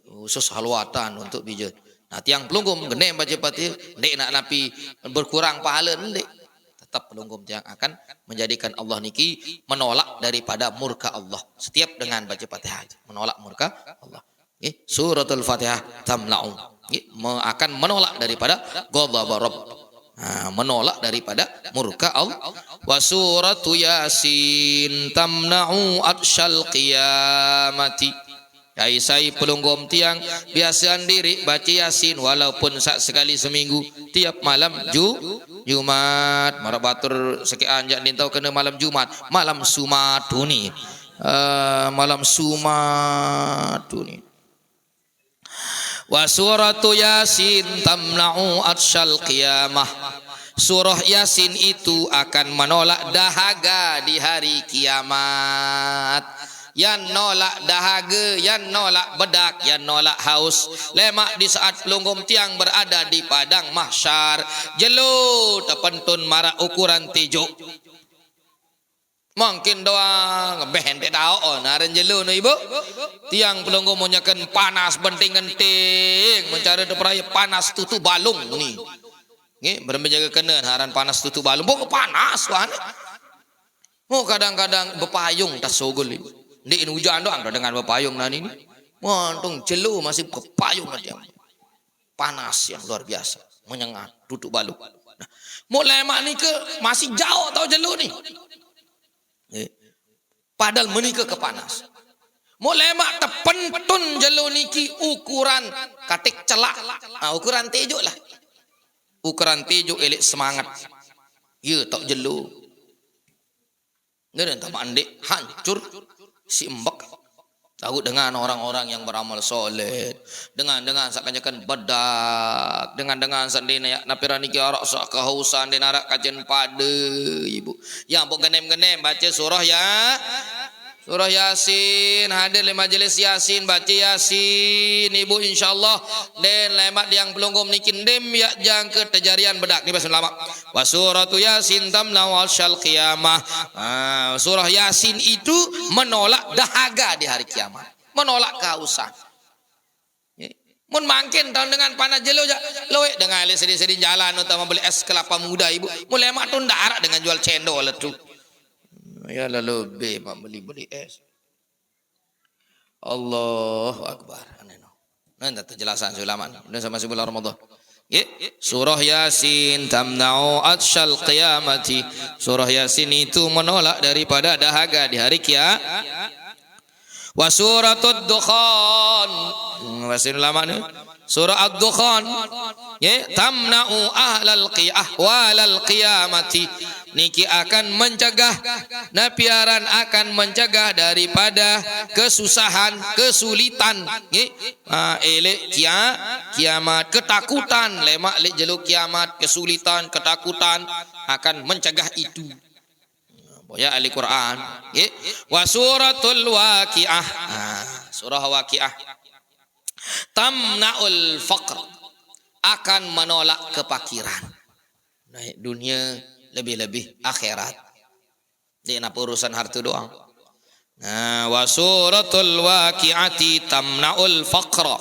khusus halwatan untuk bijak. Nah tiang pelunggum gede baca Fatihah, ndek nak napi berkurang pahala ndek. Tetap pelunggum tiang akan menjadikan Allah niki menolak daripada murka Allah. Setiap dengan baca Fatihah menolak murka Allah. Suratul Fatihah tamla'u akan menolak daripada ghadab Rabb. Menolak daripada murka Wa suratu Yasin tamna'u atsyal qiyamati. Sai pelunggom tiang biasaan diri baca Yasin walaupun sekali seminggu tiap malam Jumat. Mara batur sekian jak nintau kena malam Jumat, malam Sumatuni. Malam Sumatuni. Wa suratu Yasin tamna'u atsyal qiyamah. Surah Yasin itu akan menolak dahaga di hari kiamat. Yang nolak dahaga, yang nolak bedak, yang nolak haus. Lemak di saat pelunggum tiang berada di padang mahsyar. Jelu terpentun marak ukuran tijuk. Mungkin doang behentek tahu naran jelu no ibu. Tiang pelunggum menyakan panas benting-genting mencari depraya panas tutu balung ni. Nggih, bermenjaga kena haran panas tutu balung. Bok panas wan. Mau kadang-kadang berpayung tas sogol ibu. Di hujan doang dengan berpayung nanti ini. Montung jelu masih berpayung aja. Panas yang luar biasa, menyengat, tutup balung. Nah, mau lemak ni ke masih jauh tau jelu ni. Padahal menikah ke panas. Mau lemak terpentun jelu niki ukuran katik celak. Ukuran tejuk lah. Ukuran tejuk elik semangat. Ya tak jelu. Ini tak mandek hancur. Si embek tahu dengan orang-orang yang beramal soleh, dengan sakanyakan bedak, dengan sendiri napirani ki arak sak kehausan den arak kajen pada ibu yang pok genem-genem baca surah Yasin, hadir di majelis Yasin baca Yasin ibu insyaallah den lemat yang pelunggum nikin dem ya jang ke tejarian bedak ni bahasa lama. Wa suratu Yasin tamna wal syal qiyamah. Surah Yasin itu menolak dahaga di hari kiamat, menolak kehausan. Mun mangkin tahun dengan panas jelo loe dengan sedih-sedih jalan utama beli es kelapa muda ibu. Mun lemak tu ndak arak dengan jual cendol tu. Ya lalu mak beli es. Allahu Akbar. Nanti penjelasan ulama. Dan sama sebulan Ramadan. Surah Yasin tamna'u atsyal qiyamati. Surah Yasin itu menolak daripada dahaga di hari kiamat. Wa suratud Dukhan. Bahasa ulama ni. Surah Ad-Dukhan. Tamna'u ahwalal qiyamati. Niki akan mencegah napiaran akan mencegah daripada kesusahan, kesulitan elek kiamat, ketakutan lemak lek jeluk kiamat, kesulitan, ketakutan akan mencegah itu. Ya ahli Quran, wa suratul Waqiah. Surah Waqiah tamna'ul faqr, akan menolak kepakiran. Naik dunia lebih-lebih akhirat. Dia nak urusan harta doang. Wa suratul Waqi'ati tamna'ul faqra.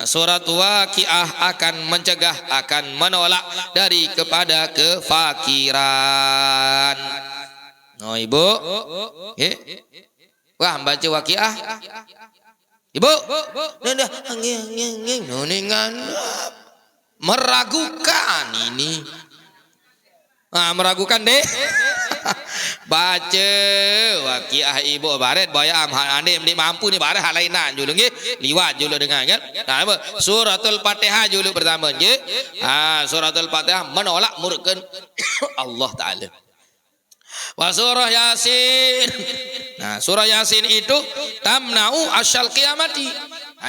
Surat Waqi'ah akan mencegah, akan menolak dari kepada kefakiran. Oh ibu, wah baca Waqi'ah. Ibu, nanda nuningan meragukan ini. Meragukan deh. Baca Waqiah ibu baret bayam ande mampu ni baret hal lainan julu nggih liwat julu dengar kan. Suratul Fatihah julu pertama nggih. Suratul Fatihah menolak murken Allah taala. Wa surah Yasin. Surah Yasin itu tamna'u asyal qiyamati.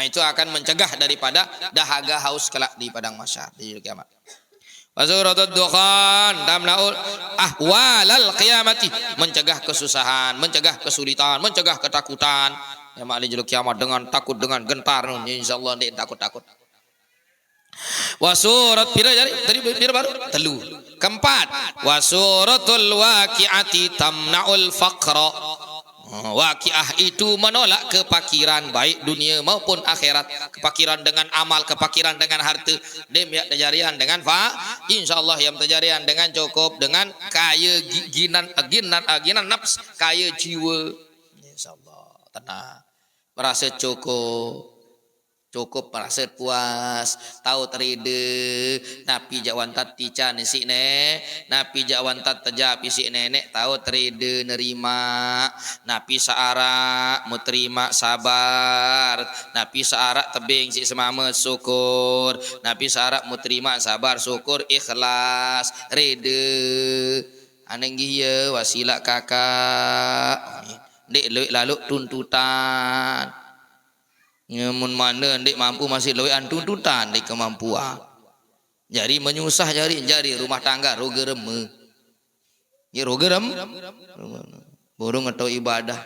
Itu akan mencegah daripada dahaga haus kelak di padang mahsyar di kiamat. Wa suratul Dukhan tamna'ul ahwalal qiyamati, mencegah kesusahan, mencegah kesulitan, mencegah ketakutan. Ya mak di kiamat dengan takut, dengan gentar insyaallah ndak takut-takut. Wa surat pira jadi tadi pira baru telu. Keempat, wa suratul Waqi'ati tamna'ul faqra. Waqiah itu menolak kepakiran baik dunia maupun akhirat, kepakiran dengan amal, kepakiran dengan harta, dem ya tajarian dengan insyaallah yang tajarian dengan cukup, dengan kaya ginan nafs, kaya jiwa insyaallah tenang, merasa cukup cukup merasa puas tahu teride napi jawan tat tica nisi ne napi jawan tat teja pisi nenek tahu teride nerima napi saara mu terima sabar napi saara tebing si semama syukur napi saara mu terima sabar syukur ikhlas rede aneng giye wasila kakak dek lalu tuntutan nyamun mana ndek mampu masih lewean tuntutan ndek kemampuan. Jadi menyusah jari rumah tangga roge reme. Ya roge rem. Burung atau ibadah.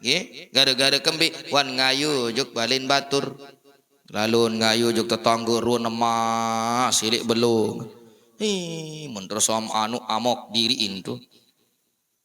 Nggih, gara-gara kembi wan ngayu juk balin batur. Lalu ngayu juk tetangga ruan emas silik belum. Mun terus anu amok diriin tu.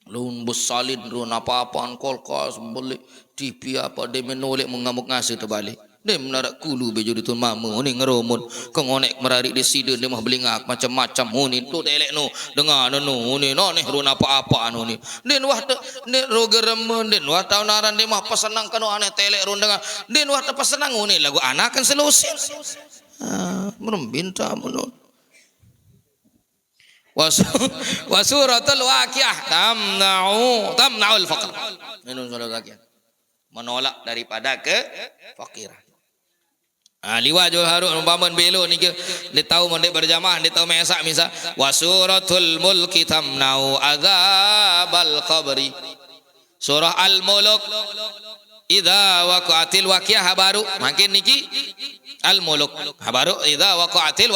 Lun besalin ruan apa-apaan kolkos beli TV apa dia menolak mengamuk ngasih terbalik dia menarak kulu bejo ditun mamu ni ngeromun kengonek merarik di sidun dia mah belingak macam-macam ni tu telek nu dengan nu ni no ni ruan apa-apa anu ni din wah ni rogeremen din wah taunaran dia mah pesenang kanu aneh telek ruan dengan din wah pesenang ni lagu anak kan selusin merembinta menun wasuratul waqiah tamna'ul faqr minun suratul waqiah menolak daripada kefakiran. Liwajul harun umpaman belo ni ke dia tahu mondek berjamaah dia tahu mesak misal wasuratul mulki tamna'u adzabal qabri surah al-mulk idza waqa'atil waqiah baru makin niki al-mulk baru idza waqa'atil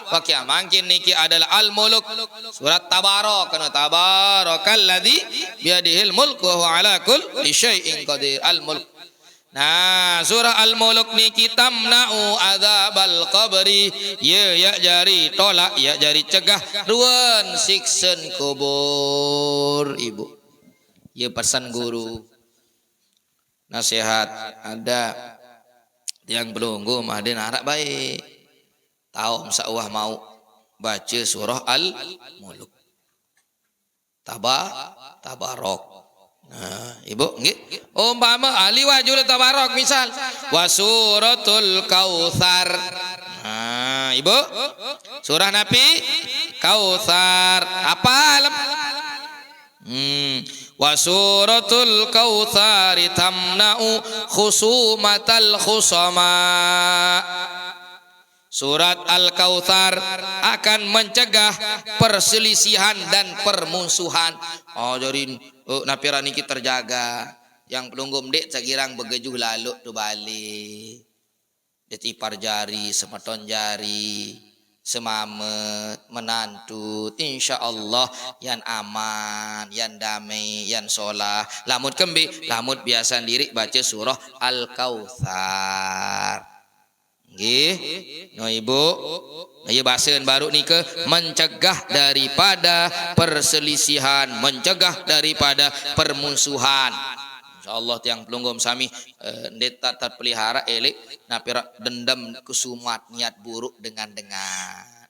waqiah makin niki adalah al-mulk surat tabarak kana tabarakalladzi biyadihil mulk wa huwa ala kulli syai'in qadir al-mulk. Nah surah al-mulk niki tamna'u adzabal qabri ya jari tolak ya jari cegah ruan siksen kubur ibu ya pesan guru nasihat ada yang belum mah dia harap baik tahu insya-Allah mau baca surah al-mulk tabarok nah ibu nggih umpama ahli wajul tabarok misal wa suratul kautsar nah ibu surah nabi kautsar apa alam wa suratul kautsari tamna'u khusumatal khusama surat al-kautsar akan mencegah perselisihan dan permusuhan jadi napira niki terjaga yang pelunggum dek sagirang begejuh lalu tu balik detipar jari semeton jari semamet menantu insyaallah yan aman yan damai yan solah lamut kembi lamut biasa diri baca surah al-kautsar nggih no ibu ieu bahasan baru ni ke mencegah daripada perselisihan mencegah daripada permusuhan insyaallah tiang pelunggum sami ndeta terpelihara elek napira dendam kusumat niat buruk dengan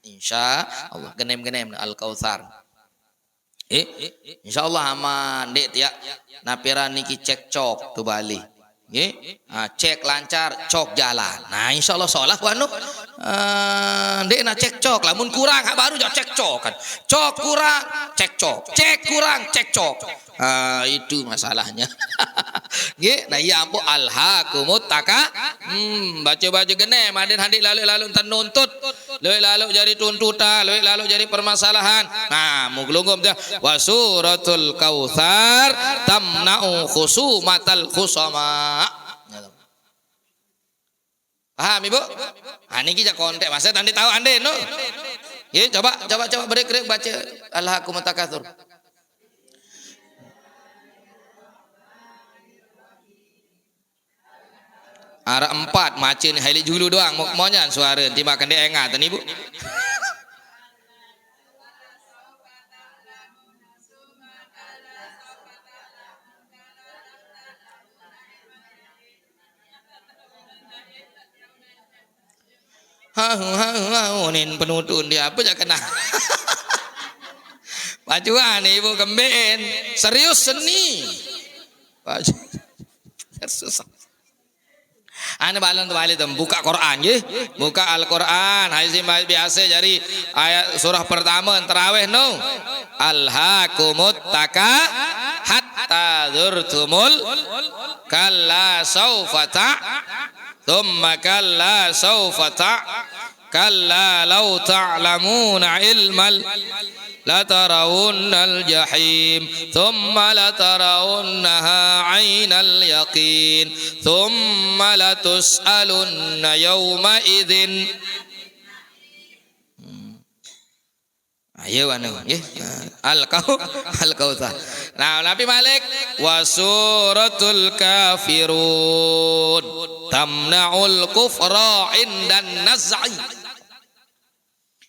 insyaallah genem-genem al-kautsar insyaallah aman dek tiak napira niki cekcok tu bali nggih cek lancar cok jalan nah insyaallah salah ku anu dek na cekcok lamun kurang hak baru jak cekcok kan cok kurang cekcok cek kurang cekcok itu masalahnya nggih nah iya ampun alhaqumut taka baca-baca genem aden hadik lalu entan nuntut lalu jadi tuntutan lalu jadi permasalahan nah muglungum dah wasuratul kautsar tamna'u khusumatal khusama paham ibu niki jak kontek masa tadi tahu ande no nggih coba break baca alhaqumut takatsur Ara 4 macin haili julu doang monya suara timakan dia engat ibu. Nin penutun dia apa jak kena. Pacuan ibu kemben serius seni. Susah. Ane balan tu balik tu buka Quran je. Buka Al-Quran. Hadis biasa jadi ayat surah pertama tarawih no. Alhaakumut taka hatta zurtumul kalla saufa ta thumma kalla saufa ta kalla law ta'lamuna ilmal لترون الجحيم ثم لترونها عين اليقين ثم لتسألن يومئذ. Ayo anu nggih. Al-Kautsar. Nah, Nabi Malik wa suratul kafirun tamna'ul kufra indan naz'i.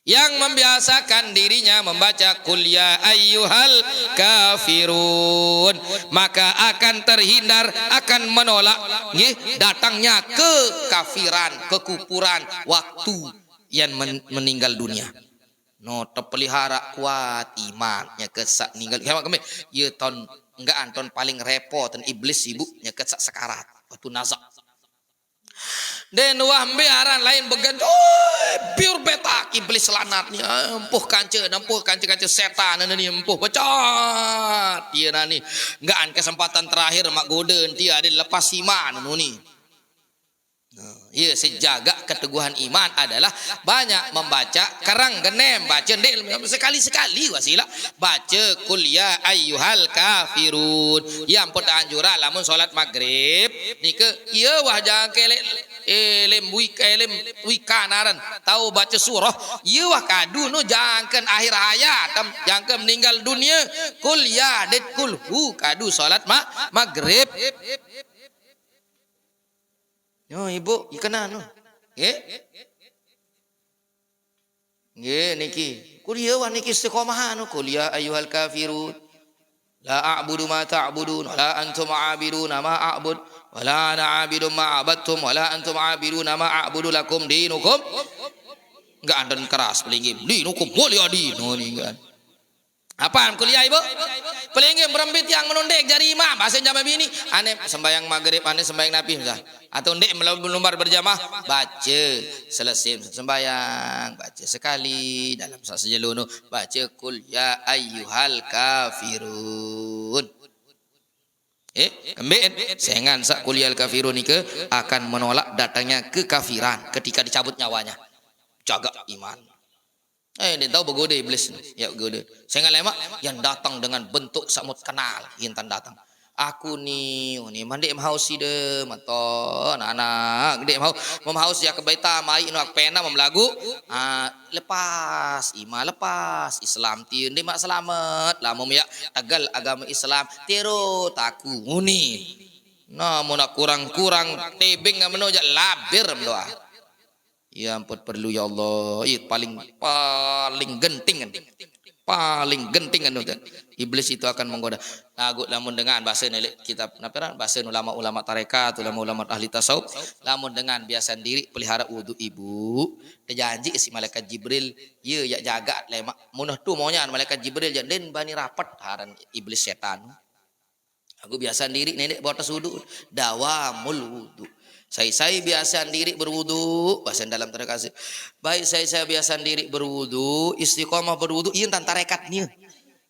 Yang membiasakan dirinya membaca Qul ya ayyuhal kafirun, maka akan terhindar, akan menolak datangnya kekafiran, kekufuran waktu yang meninggal dunia. No terpelihara kuat imannya kesak ninggal. Kami ya ton enggak anton paling repot dan iblis sibuknya kesak sekarat waktu nazak. Dan wahmbe aran lain began pure beta iblis lanatnya empuh kanca setan ni empuh pecah dia nani enggak an kesempatan terakhir mak goden dia ada lepas iman ni. Ya sejaga keteguhan iman adalah banyak membaca kerang genem baca sekali-sekali wasilah baca Qul ya ayyuhal kafirun yang pun anjuran lamun solat maghrib ni ke ieu wah jangan kelek elem wikanaran tahu baca surah ieu wah kadu nu jangan akhir hayat jangan meninggal dunia Qul ya kul hu kadu solat maghrib. Yo ibu ikena no. Nggih. Nggih niki. Kuliah wah niki istiqomah no kuliah ayyuhal kafirun. La a'budu ma ta'budun wa la antum 'abiduna ma a'bud wa la ana 'abidun ma 'abadtum wa la antum 'abiduna ma a'budu lakum dinukum. Enggak andan keras pelingim. Dinukum mulia dino ni kan. Apaan kuliah ibu? Pelingin berembit yang menundek jari imam bahasa jamaah bini ane sembahyang maghrib ane sembahyang nabi misal atau ndek melumbar berjamaah baca selesai sembahyang baca sekali dalam sajelunu baca Qul ya ayyuhal kafirun kembali sengan sak Qul ya kafirun ni ke akan menolak datangnya kekafiran ketika dicabut nyawanya jaga iman. Dia tahu bergoda iblis ya goda. Saya ngalai mak yang datang dengan bentuk samut kenal intan datang. Aku ni mandi mahausi de maton anak gede haus ya ke baita mai nak pena memlagu lepas lepas Islam ti ndek mak selamat lamun ya tagal agama Islam tiro taku nguni. Nah mun kurang-kurang tebing ngamno jak labir mendoa. Ya ampun perlu ya Allah. Paling genting kan iblis itu akan menggoda. Lagu lamun dengan bahasa kitab bahasa ulama-ulama tarekat, ulama-ulama ahli tasawuf, lamun dengan biasa diri pelihara wudu ibu, terjanji si malaikat Jibril, ya jaga lemak munah tu maunya malaikat Jibril den bani rapat haran iblis setan. Aku biasa diri nenek buat wudu, dawamul wudu. Saya biasa diri berwudu bahasa dalam tarekat. Baik saya biasa diri berwudu, istiqomah berwudu, ieu tan tarekatnya.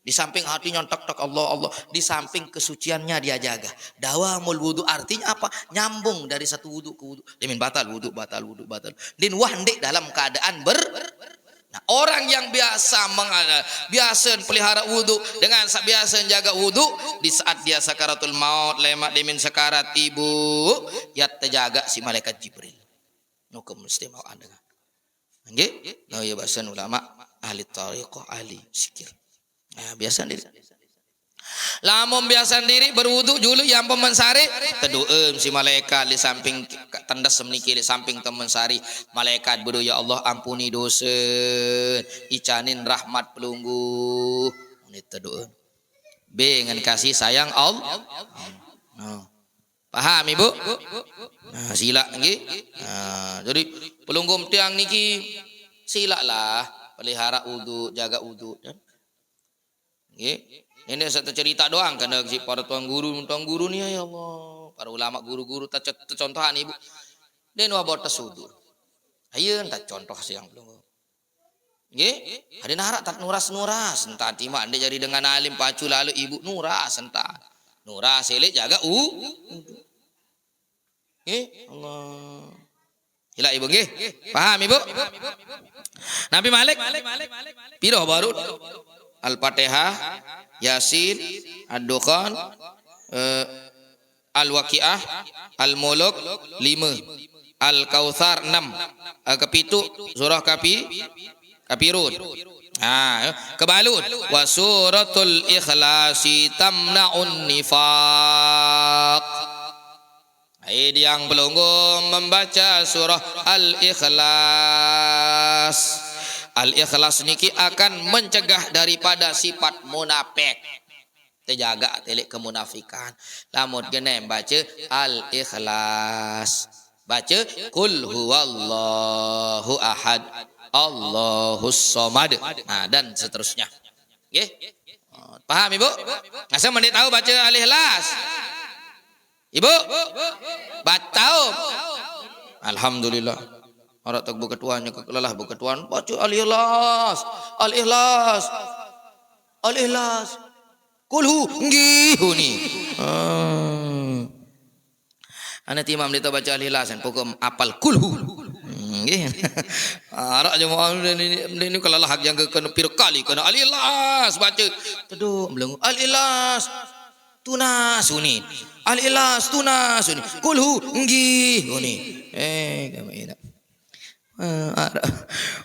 Di samping hatinya tek Allah, di samping kesuciannya dia jaga. Dawamul wudu artinya apa? Nyambung dari satu wudu ke wudu. Demin batal wudu. Din wahndek dalam keadaan Nah, orang yang biasa pelihara wudu dengan biasa jaga wudu di saat dia sakaratul maut lemak demin sakarat ibu ya terjaga si malaikat Jibril. Nukum mesti mau ada. Nggih? No ya bahasa ulama ahli tariqah ahli zikir. Nah, biasa diri. Lamun biasa diri berwudu dulu yang pemensari tedueum si malaikat di samping tandas meniki di samping temen sari malaikat berdoa ya Allah ampuni dosa icanin rahmat pelunggu ini tedueum dengan kasih sayang Allah. Paham ibu? Nah, sila nggih. Nah, jadi pelunggum tiang niki sila lah pelihara wudu jaga wudu kan. Nggih. Ini satu cerita doang karena si para tuan guru ni ya Allah, para ulama guru-guru tercontohan ibu. Den wa bota sudur. Ayeun tak contoh siang pelunggu. Nggih, ada narak tak nuras-nuras entah tima ande jadi dengan alim pacu lalu ibu nuras entah. Nuras elek jaga nggih, Allah. Hila ibu nggih. Paham ibu? Nabi Malik piro baru Al-Fatihah, Yasin, Ad-Dukhan, Al-Waqiah, Al-Muluk 5, Al-Kautsar 6, kepitu surah Kafirun. Kebalut wa suratul Ikhlasi tamna'un nifaq. Yang belum membaca surah Al-Ikhlas. Al-Ikhlas niki akan mencegah daripada sifat munafik. Terjaga telek kemunafikan. Lamun kena baca Al-Ikhlas. Baca Qul huwallahu ahad, Allahus somad. Nah, dan seterusnya. Nggih. Paham Ibu? Asa menit tahu baca Al-Ikhlas? Ibu? Tahu? Alhamdulillah. Orang tak berketuannya kekelalah berketuan baca Al-Ikhlas, Al-Ikhlas, Al-Ikhlas. Kulhu nggih ni. Anak imam dia baca Al-Ikhlas kan pokok apal kulhu. Nggih. Arak jemaah ini kelalah hak yang kena pir kali kena Al-Ikhlas baca. Teduh belum Al-Ikhlas. Tunas uni. Al-Ikhlas tunas uni. Kulhu nggih uni. Kami nak.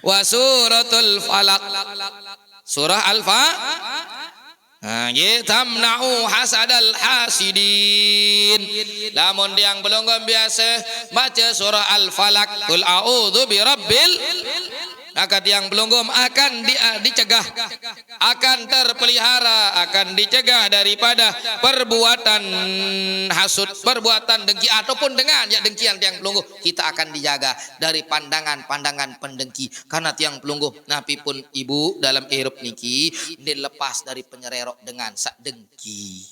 Wa suratul Falaq. Surah Al-Falaq. Tamna'u hasadal hasidin. Lamun yang belum biasa baca surah Al-Falaq, Qul a'udzu birabbil. Akad yang belum akan dicegah, akan terpelihara, akan dicegah daripada perbuatan hasud, perbuatan dengki ataupun dengan ya dengkian tiang pelungguh. Kita akan dijaga dari pandangan-pandangan pendengki. Karena tiang pelungguh napi pun ibu dalam hirup niki dilepas dari penyererok dengan sak dengki.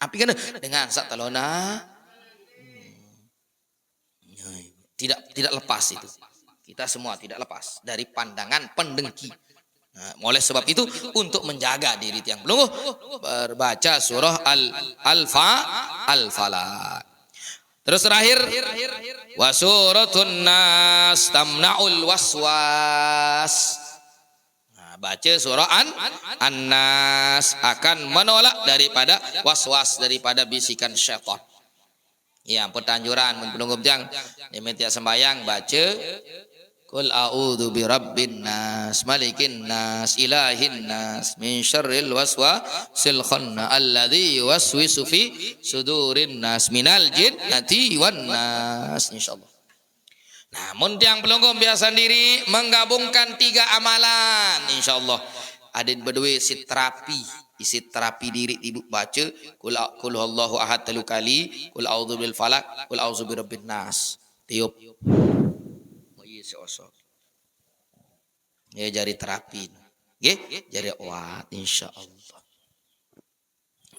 Api kan dengan sak talona tidak lepas itu. Kita semua tidak lepas dari pandangan pendengki. Nah, oleh sebab itu untuk menjaga diri tiang pelungguh berbaca surah Al-Falaq. Terus terakhir wa suratun Nas tamna'ul waswas. Nah, baca surah An-Nas akan menolak daripada waswas, daripada bisikan syaitan. Ya, petanjuran pelungguh jang diminta sembahyang baca Qul a'udzu birabbin nas, malikin nas, ilahin nas, min syarril waswasil khannas alladzi yuwaswisu fi sudurin nas minal jinnati wan nas, insyaallah. Namun yang pelungguh biasa sendiri menggabungkan 3 amalan, insyaallah. Ada berdua isi terapi diri ibu baca Qul huwallahu ahad 3 kali, Qul a'udzu bil falaq, Qul a'udzu birabbin nas. Tiup. Seosok. Ya jari terapi. Nggih, jari oat insyaallah.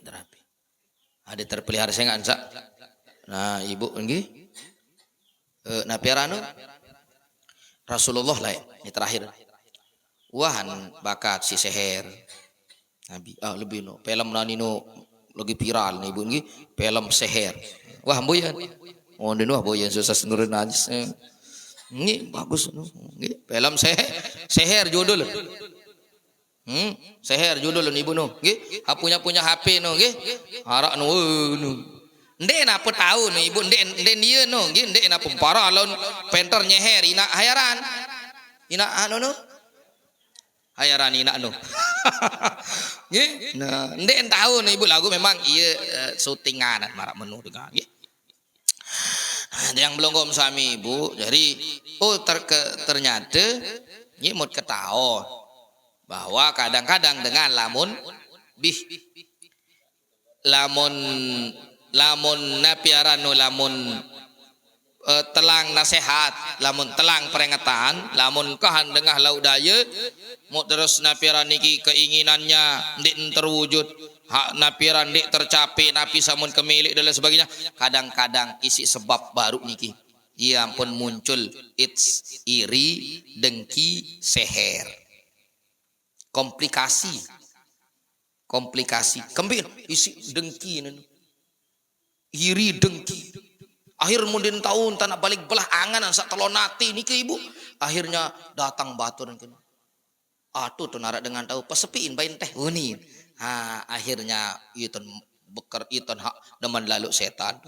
Terapi. Ada terpelihara saya enggak Sa? Nah, ibu nggih. Napiaranu Rasulullah lah ini terakhir. Wahan bakat si seher. Nabi lebih no film nanino lagi viral nih ibu nggih, film seher. Wah mboyan. Oh dino boyan susah nurin najis. Ini bagus nggih, film seher judul. Seher judul ibu nu nggih, punya HP nu nggih. Harak nu ndek na apa tahu nu ibu ndek dia nu nggih, ndek na para alon penter nyeher ina hayaran. Ina anu nu. Hayaran ina nu. Nggih. Nah, ndek tahu nu ibu lagu memang ieu syutingan marak menu dengan nggih. Yang belum kom suami ibu, jadi ternyata ini mau ketahuan bahwa kadang-kadang dengan lamun napiaranu lamun telang nasihat, lamun telang peringatan, lamun kahan dengah laudaya mau terus napiaran niki keinginannya ndik terwujud. Hak napiran dik tercapai napi samun kemilik dan lain sebagainya, kadang-kadang isi sebab baru niki ia pun muncul iri, dengki, seher. Komplikasi. Kembir isi dengki ini. Iri dengki. Akhir mundin tahun tanah balik belah angan sak telonati ini ke ibu. Akhirnya datang batur ini. Atuh tuh narak dengan tahu pesepiin bain teh unin. Akhirnya iton beker iton hak demen lalu setan.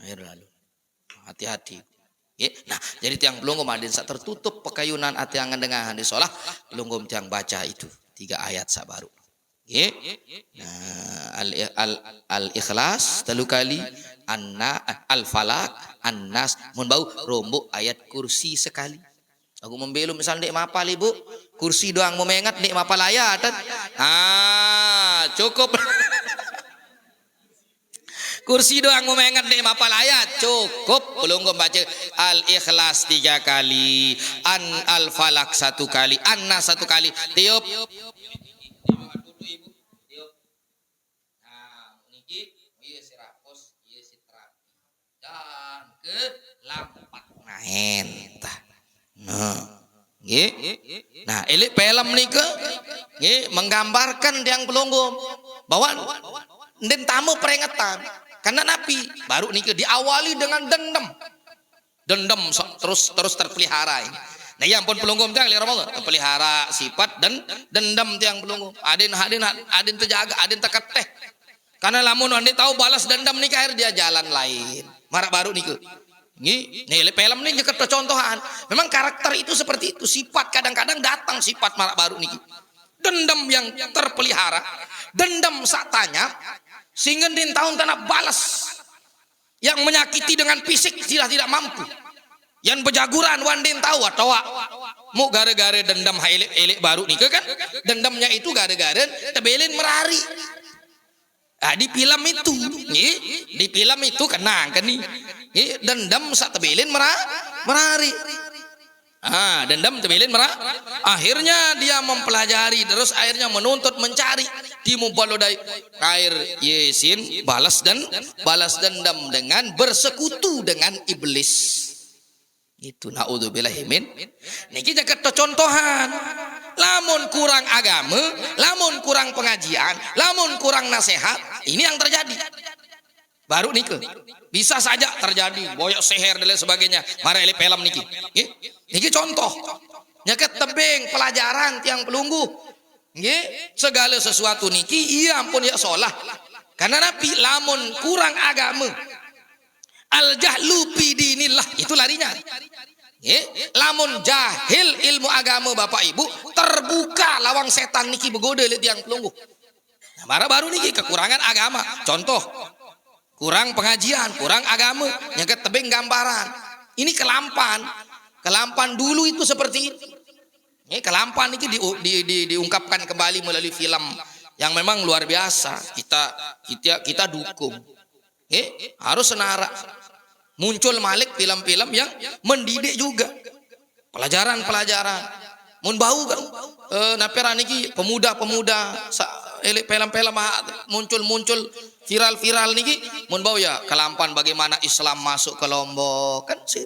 Akhir lalu. Hati-hati. Nah, jadi tiang pelunggum adin sak tertutup pekayunan atiangan dengan di sholah pelunggum tiang baca itu 3 ayat sak baru. Nah, al-ikhlas 3 kali, al-falak, an-nas, mun bau rombok ayat kursi sekali. Aku membelum misal nek mapal ibu, kursi doang mau mengat nek mapal ayat. Cukup. Kursi doang mau mengat nek mapal ayat cukup. Belum baca al-ikhlas 3 kali, al-falak 1 kali, an-nas 1 kali. Tiup. Ke lampak main nah elik film nih ke menggambarkan tiang pelunggum bahwa den tamu peringatan karena nabi baru nih ke diawali dengan dendam terus terpelihara ini. Nah yang pun pelunggum tiang lihat pelihara sifat dan dendam tiang pelunggum adin terjaga adin teketeh karena lamun adin tahu balas dendam nih akhir dia jalan lain marak baru nih ke nih film nih nyeket contohan. Memang karakter itu seperti itu. Sifat kadang-kadang datang sifat marak baru nih. Dendam yang terpelihara, dendam satanya sehingga din tahun tanah balas yang menyakiti dengan fisik tidak mampu. Yang bejaguran wandin tahu atau mau gara-gara dendam elik baru nih kan? Dendamnya itu gara-gara tebelin merari. Di film itu, di film itu kenang kan nih. Dendam sak tebelin merari. Dendam tebelin merari. Akhirnya dia mempelajari terus akhirnya menuntut mencari di mubalodai air yesin balas dendam dengan bersekutu dengan iblis. Itu naudzubillahi min. Niki jaket contohan. Lamun kurang agama, lamun kurang pengajian, lamun kurang nasihat, ini yang terjadi. Baru niki bisa saja terjadi boyok seher dan lain sebagainya. Mari eli film niki. Niki contoh. Nyaket tebing pelajaran tiang pelunggu. Segala sesuatu niki iya ampun ya sholah. Karena nabi lamun kurang agama, al jahlu fi dinillah itu larinya. Lamun jahil ilmu agama bapak ibu terbuka lawang setan niki begoda lihat tiang pelunggu. Nah, baru niki kekurangan agama. Contoh kurang pengajian, kurang agama, nyaket tebing gambaran. Ini kelampan dulu itu seperti ini. Kelampan ini diungkapkan kembali melalui film yang memang luar biasa. Kita dukung. Harus senara. Muncul malik film-film yang mendidik juga. Pelajaran. Mun bau kan napera niki pemuda-pemuda film-film muncul viral niki mun bau ya kelampan bagaimana Islam masuk ke Lombok kan sih.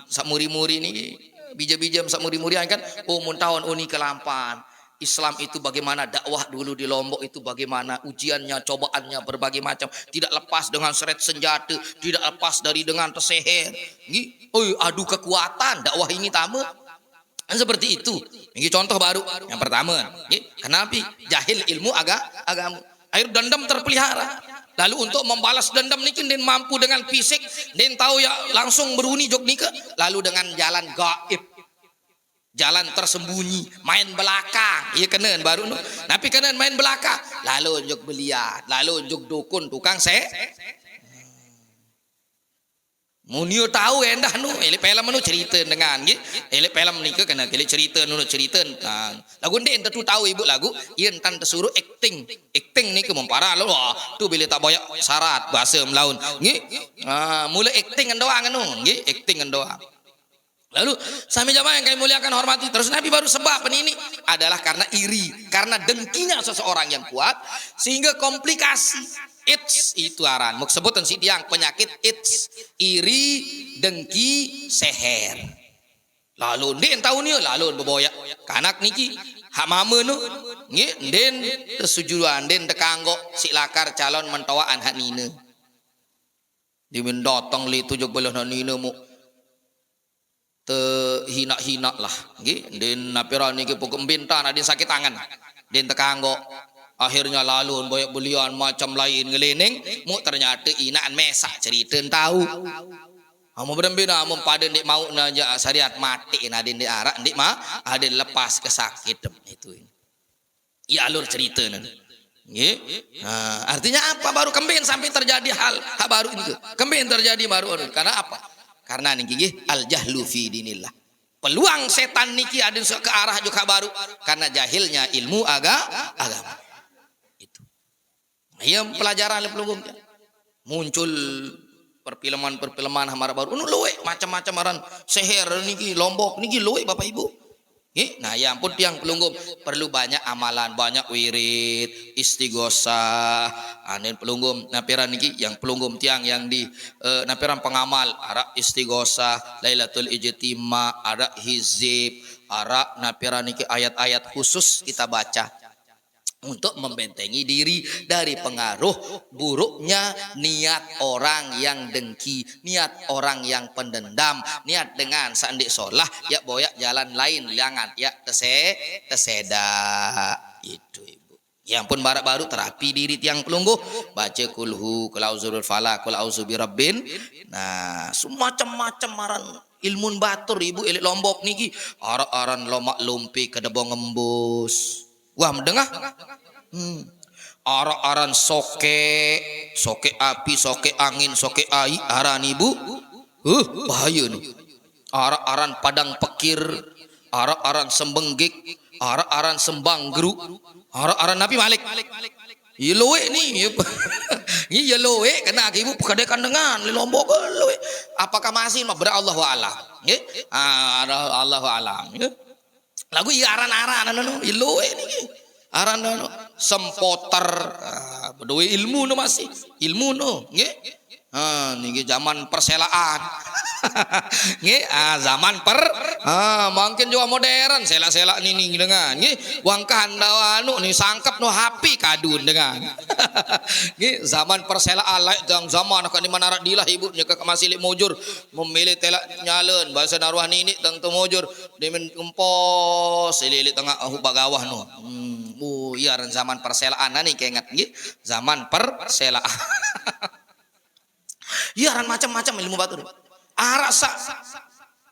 Sak muri-muri niki bija-bija sak muri-muri kan mun tahun uni kelampan. Islam itu bagaimana dakwah dulu di Lombok itu bagaimana ujiannya, cobaannya berbagai macam, tidak lepas dengan seret senjata, tidak lepas dari dengan terseher. Adu kekuatan dakwah ini tamu. Kan seperti itu. Ini contoh baru. Yang pertama, kenapa jahil ilmu agama. Air dendam terpelihara. Lalu untuk membalas dendam ini din mampu dengan fisik, din tahu ya langsung beruni jok nika. Lalu dengan jalan gaib. Jalan tersembunyi, main belakang, iya kenen baru tapi kenen main belakang, lalu unjuk beliat, lalu unjuk dukun, tukang Munio tahu endah eli film cerita dengan, eli film ni ke kena eli cerita lagu ni ente tu tahu ibu lagu, iya entan tersuruh acting ni ke mempara lo, tu bila tak banyak syarat bahasa melaun, mulai acting doang acting doang. Lalu sami jamaah yang kami muliakan hormati terus Nabi baru sebab ini adalah karena iri, karena dengkinya seseorang yang kuat sehingga komplikasi. AIDS itu aran. Mau sebutan si tiang penyakit AIDS, iri, dengki, seher. Lalu den tahu nih, lalu beboyak. Kanak niki hak mama nu, nggih den tersujuan den tekanggo si lakar calon mentawaan hak nina. Dimin datang li tujuh belah nina mu hina-hina lah, nggih den napira niki pokok bintan adin sakit tangan. Den tekanggo akhirnya lalu boyak belian macam lain ngeleneng mu ternyata inaan mesak cerita tahu. Amun berembina amun paden dik mau naja syariat mati nadin di arak dik mah adin lepas kesakit itu. Ya alur cerita nanti. Nggih. Nah, artinya apa baru kembali sampai terjadi hal baru itu. Kembali terjadi baru karena apa? Karena niki nggih al jahlu fi dinillah. Peluang setan niki adin ke arah juga baru karena jahilnya ilmu agama. Itu. Yang pelajaran pelunggung muncul perfilman hamara baru nu luwe macam-macam aran seher niki lombok niki luwe Bapak Ibu. Nah ya ampun tiang pelunggum perlu banyak amalan, banyak wirid, istighosah, anin pelunggum napiran niki yang pelunggum tiang yang di napiran pengamal ara istighosah, Lailatul Ijtima, ara hizib, ara napiran niki ayat-ayat khusus kita baca untuk membentengi diri dari pengaruh buruknya niat orang yang dengki, niat orang yang pendendam, niat dengan sandik solah ya boyak jalan lain jangan ya teseda itu Ibu. Yang pun baru terapi diri tiang pelungguh baca kulhu, kul auzurul falak, kul auzu birabbin. Nah, semacam-macam maran ilmun batur Ibu elit Lombok niki aran lomak lumpi kedebong ngembus. Wah mendengah aran soke api, soke angin, soke ai aran Ibu bahaya nih. Aran padang pekir, aran sembenggik, aran sembanggru, aran napi malik. Ilowe nih, iya lowe kena Ibu kedekan dengan Lombok lowe. Apakah masih mah berallahu alam? Allahu alam. Lagu iya aran ilowe nih. Aran sempoter berdua ilmu no masih ilmu no nggih niki zaman perselaan nggih zaman mungkin juga modern sela-sela nini dengan nggih wang kanda anu ni sangkep no HP kadun dengan nggih zaman perselaan lain zaman kan di mana dilah Ibu nya ke masih mujur memilih telak nyalen bahasa naruh nini teng mujur demen empos lili tengah bagawah no. Iya zaman perselaan nih kayak ingat nggih zaman perselaan. Iya ran macam-macam ilmu batur. Arasa.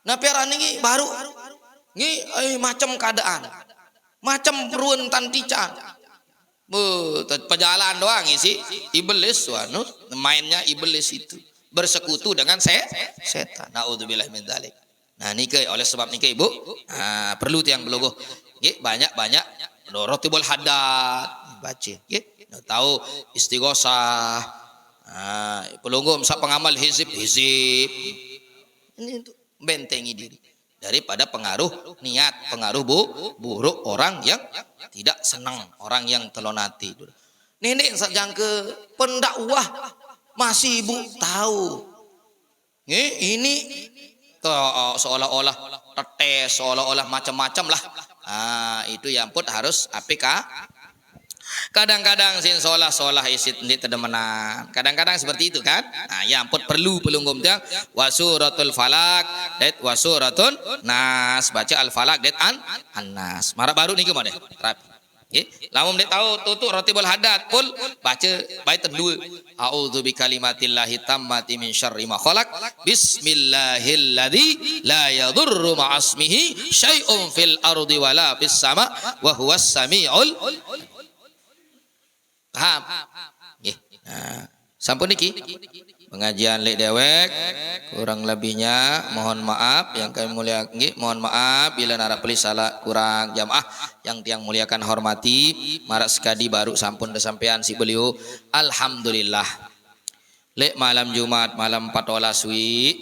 Nah peran ini baru nggih macam keadaan. Macam ruun tantican. Pejalan doang sih iblis wanu mainnya iblis itu bersekutu dengan setan. Naudzubillah min dzalik. Nah niki oleh sebab niki Ibu perlu tiang belogoh nggih banyak Rotibul haddad baca nggih tahu istighosah pelunggum sak pengamal hizib ini untuk bentengi diri daripada pengaruh niat pengaruh buruk orang yang tidak senang orang yang telonati. Nenek sajang ke pendakwah masih Ibu tahu ini seolah-olah tetes seolah-olah macam-macam lah. Itu yang pun harus APK. Kadang-kadang sin solah isit di tedemenan. Kadang-kadang seperti itu kan. Yang pun perlu pelunggum tiang wasuratul falak det wasuratun nas baca al falak det an nas. Mara baru nih kemana? Rapi. Lamun dia tahu tutup rotibul haddad pun baca bait kedua a'udzu bikalimatillahi tammati min syarri ma khalaq bismillahilladzi la yadurru ma'asmihi syai'un fil ardi wala fis sama wa huwas samiul paham nggih. Nah sampun niki pengajian lek dewek kurang lebihnya mohon maaf yang kami muliakan nggih mohon maaf bila narapeli salah kurang jamaah yang tiang muliakan hormati marak sekadi baru sampun kesampaian si beliau alhamdulillah lek malam Jumat malam 14 wi